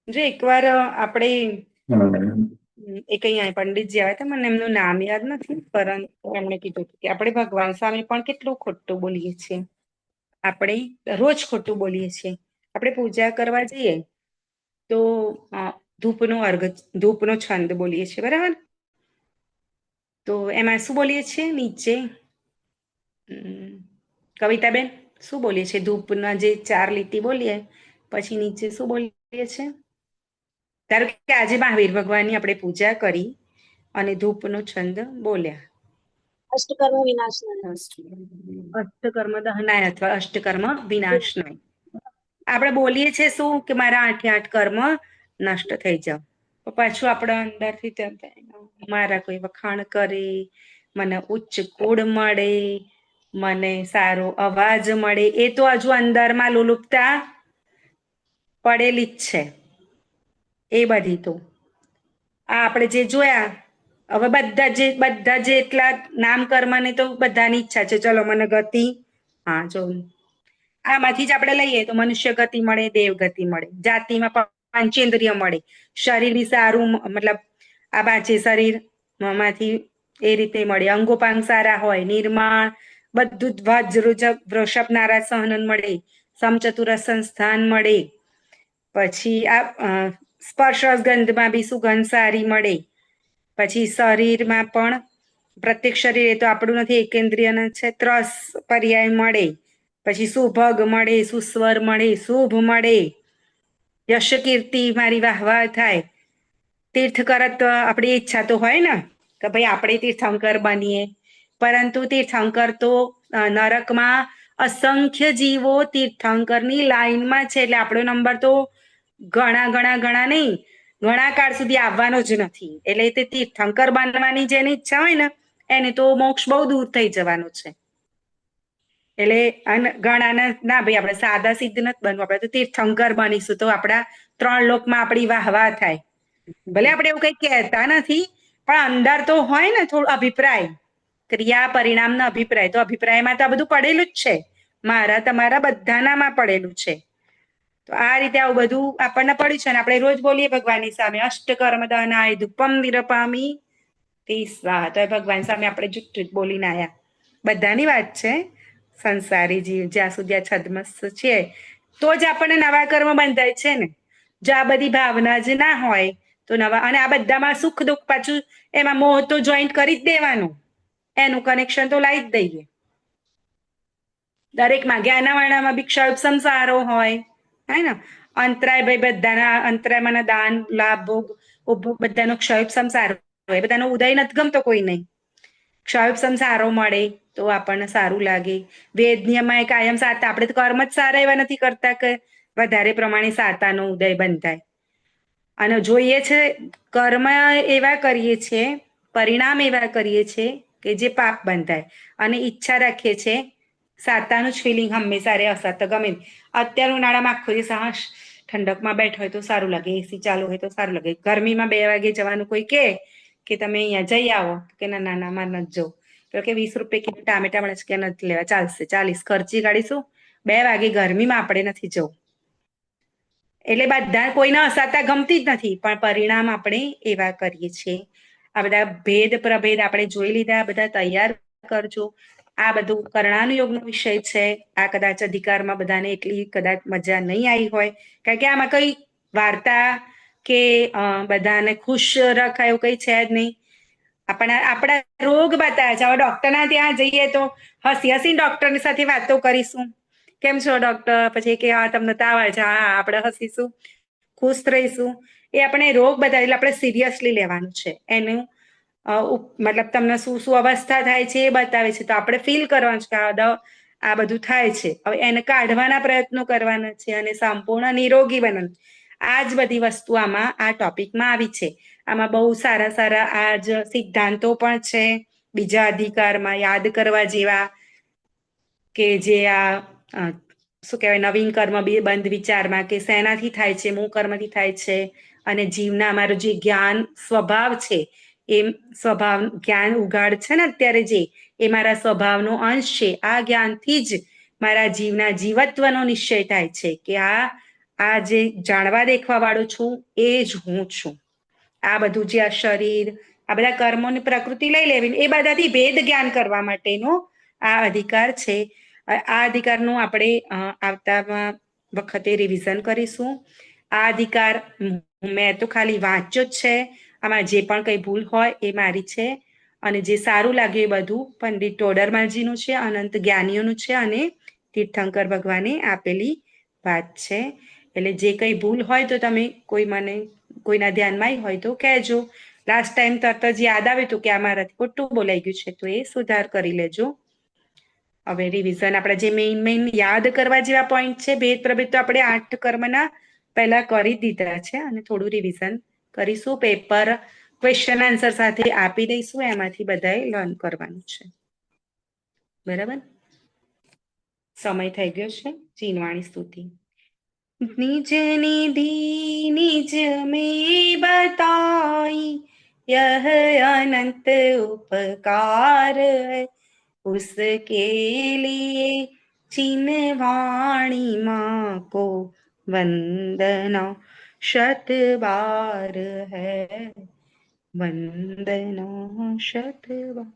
જો એકવાર આપણે એક અહીંયા પંડિતજી આવ્યા હતા, મને એમનું નામ યાદ નથી, પરંતુ એમણે કીધું કે આપણે ભગવાન સામે પણ કેટલું ખોટું બોલીએ છીએ. આપણે રોજ ખોટું બોલીએ છીએ. આપણે પૂજા કરવા જઈએ તો ધૂપનો છંદ બોલીએ છીએ, બરાબર? તો એમાં શું બોલીએ છીએ? નીચે કવિતાબેન શું બોલીએ છીએ? ધૂપના જે 4 લીટી બોલીએ પછી નીચે શું બોલીએ છીએ? ધારો કે આજે મહાવીર ભગવાનની આપણે પૂજા કરી અને ધૂપનો છંદ બોલ્યા, અષ્ટકર્મ વિનાશનાય. અષ્ટકર્મ દહનાય અથવા અષ્ટકર્મ વિનાશનાય. આપણે બોલીએ છીએ શું? કે મારા 8 કર્મ નષ્ટ થઈ જાવ. પાછું આપણા અંદરથી મારા કોઈ વખાણ કરે, મને ઉચ્ચ કુળ મળે, મને સારો અવાજ મળે, એ તો હજુ અંદરમાં લુલુપતા પડેલી જ છે. એ બધી તો આ આપણે જે જોયા, હવે બધા જે એટલા નામ કર્મને તો બધાની ઈચ્છા છે, ચલો મને ગતિ, હા જો આમાંથી જ આપણે લઈએ તો મનુષ્ય ગતિ મળે, દેવ ગતિ મળે, જાતિમાં પંચેન્દ્રિય મળે, શરીર બી સારું, મતલબ આ બાજે શરીર માંથી એ રીતે મળે, અંગોપાંગ સારા હોય, નિર્માણ બધું જ વૃષભ નારાજ સહનન મળે, સમચતુરસ સંસ્થાન મળે, પછી આ સ્પર્શ ગંધમાં બી સુગંધ સારી મળે, પછી શરીરમાં પણ પ્રત્યેક શરીર એ તો આપણું નથી, એકેન્દ્રિયના છે, 3 પર્યાય મળે, પછી સુભગ મળે, સુસ્વર મળે, શુભ મળે, યશ કીર્તિ મારી વાહવા થાય. તીર્થ કરત્વ આપણી ઈચ્છા તો હોય ને કે ભાઈ આપણે તીર્થંકર બનીએ, પરંતુ તીર્થંકર તો નરકમાં અસંખ્ય જીવો તીર્થંકરની લાઈનમાં છે, એટલે આપણો નંબર તો ઘણા નહીં, ઘણા કાળ સુધી આવવાનો જ નથી. એટલે તે તીર્થંકર બનવાની જેની ઈચ્છા હોય ને એને તો મોક્ષ બહુ દૂર થઈ જવાનો છે. એટલે ઘણા ના ભાઈ આપણે સાદા સિદ્ધ નથી બનવું, આપણે તો તીર્થંકર બનીશું તો આપણા 3 લોકમાં આપણી વાહવા થાય. ભલે આપણે એવું કઈ કહેતા નથી, પણ અંદર તો હોય ને થોડું અભિપ્રાય, ક્રિયા પરિણામનો અભિપ્રાય, તો અભિપ્રાયમાં તો આ બધું પડેલું જ છે, મારા તમારા બધાનામાં પડેલું છે. તો આ રીતે આવું બધું આપણને પડ્યું છે, અને આપણે રોજ બોલીએ ભગવાનની સામે અષ્ટકર્મ દહનાય ધૂપમ વિરપામી તે સ્વાહા. તો ભગવાન સામે આપણે જુઠ્ઠું જ બોલીને આવ્યા. બધાની વાત છે, સંસારી જીવ જ્યાં સુધી આ છદ્મસ છે તો જ આપણને નવા કર્મ બંધાય છે ને. જો આ બધી ભાવના જ ના હોય તો નવા, અને આ બધામાં સુખ દુઃખ પાછું એમાં મોહ તો જોઈન્ટ કરી જ દેવાનું, એનું કનેક્શન તો લાવી જ દઈએ. દરેકમાં જ્ઞાનાવરણામાં બી ક્ષયોપસમ સારો હોય, હે ને. અંતરાય ભાઈ બધાના અંતરાયમાંના દાન લાભ ભોગ ઉપભોગ બધાનો ક્ષયોપસમ સારો હોય, બધાનો ઉદય નથી ગમતો કોઈ નહીં. ક્ષયોપસમ સારો મળે તો આપણને સારું લાગે. વેદ નિયમમાં કાયમ સાતા, આપણે તો કર્મ જ સારા એવા નથી કરતા કે વધારે પ્રમાણે સાતાનો ઉદય બંધાય. અને જોઈએ છે કર્મ એવા કરીએ છીએ, પરિણામ એવા કરીએ છીએ કે જે પાપ બંધાય, અને ઈચ્છા રાખીએ છીએ સાતાનું જ ફિલિંગ હંમેશા રે, અસાત ગમે. અત્યારે ઉનાળામાં આખો દિવસ હાશ ઠંડકમાં બેઠ હોય તો સારું લાગે, એસી ચાલુ હોય તો સારું લાગે. ગરમીમાં 2 વાગે જવાનું કોઈ કે તમે અહીંયા જઈ આવો, કે ના ના ના મારે નથી જવું. તો કે 20 રૂપિયા કિલો ટામેટા મળે છે, કે નથી લેવા, ચાલશે 40 ખર્ચી કાઢીશું, 2 વાગે ગરમીમાં આપણે નથી જવું. એટલે બધા કોઈને અસાતા ગમતી જ નથી, પણ પરિણામ આપણે એવા કરીએ છીએ. આ બધા ભેદ પ્રભેદ આપણે જોઈ લીધા, બધા તૈયાર કરજો. આ બધું કર્ણાનું યોગનો વિષય છે. આ કદાચ અધિકારમાં બધાને એટલી કદાચ મજા નહીં આવી હોય, કારણ કે આમાં કઈ વાર્તા કે બધાને ખુશ રખાય એવું કઈ છે જ નહીં. આપણા રોગ બતાવે છે. હવે ડોક્ટરના ત્યાં જઈએ તો હસી હસીને ડોક્ટરની સાથે વાતો કરીશું, કેમ છો ડોક્ટર, પછી કે હા તમને તાવ આવે છે, હા આપણે હસીશું, ખુશ રહીશું. એ આપણે રોગ બતાવે એટલે આપણે સિરિયસલી લેવાનું છે. એનું મતલબ તમને શું શું અવસ્થા થાય છે એ બતાવે છે, તો આપણે ફીલ કરવાનું છે કે આ બધું થાય છે. હવે એને કાઢવાના પ્રયત્નો કરવાના છે અને સંપૂર્ણ નિરોગી બનવાનું. આ જ બધી વસ્તુ આમાં આ ટોપિકમાં આવી છે. આમાં બહુ સારા સારા આ જ સિદ્ધાંતો પણ છે બીજા અધિકારમાં યાદ કરવા જેવા, કે જે આ શું કહેવાય નવીન કર્મ બંધ વિચારમાં કે શેનાથી થાય છે, મૂળ કર્મથી થાય છે. અને જીવના અમારું જે જ્ઞાન સ્વભાવ છે, એ સ્વભાવ જ્ઞાન ઉગાડ છે ને અત્યારે જે, એ મારા સ્વભાવનો અંશ છે. આ જ્ઞાનથી જ મારા જીવના જીવત્વનો નિશ્ચય થાય છે કે આ જે જાણવા દેખવા વાળું છું એ જ હું છું. આ બધું જે આ શરીર, આ બધા કર્મોની પ્રકૃતિ લઈ લેવી, એ બધાથી ભેદ જ્ઞાન કરવા માટેનો આ અધિકાર છે. આ અધિકારનું આપણે આવતા વખતે રિવિઝન કરીશું. આ અધિકાર મેં તો ખાલી વાંચ્યો જ છે, આમાં જે પણ કંઈ ભૂલ હોય એ મારી છે. અને જે સારું લાગ્યું એ બધું પંડિત ટોડરમલજીનું છે, અનંત જ્ઞાનીઓનું છે, અને તીર્થંકર ભગવાને આપેલી વાત છે. એટલે જે કંઈ ભૂલ હોય તો તમે કોઈના ધ્યાનમાં હોય તો કહેજો. લાસ્ટ ટાઈમ તરત જ યાદ આવ્યું હતું કે આ મારાથી ખોટું બોલાઈ ગયું છે, તો એ સુધાર કરી લેજો. હવે રિવિઝન આપણા જે મેઇન યાદ કરવા જેવા પોઈન્ટ છે, ભેદ પ્રભેદ તો આપણે 8 કર્મના પહેલા કરી દીધા છે, અને થોડું રિવિઝન કરીશું. પેપર ક્વેશ્ચન આન્સર સાથે આપી દઈશું, એમાંથી બધાએ લર્ન કરવાનું છે. બરાબર, સમય થઈ ગયો છે. ચીનવાણી સ્તુતિ. निज निधि निज में बताई, यह अनंत उपकार है, उसके लिए चिन्हवाणी माँ को वंदना 100 बार है, वंदना 100 बार.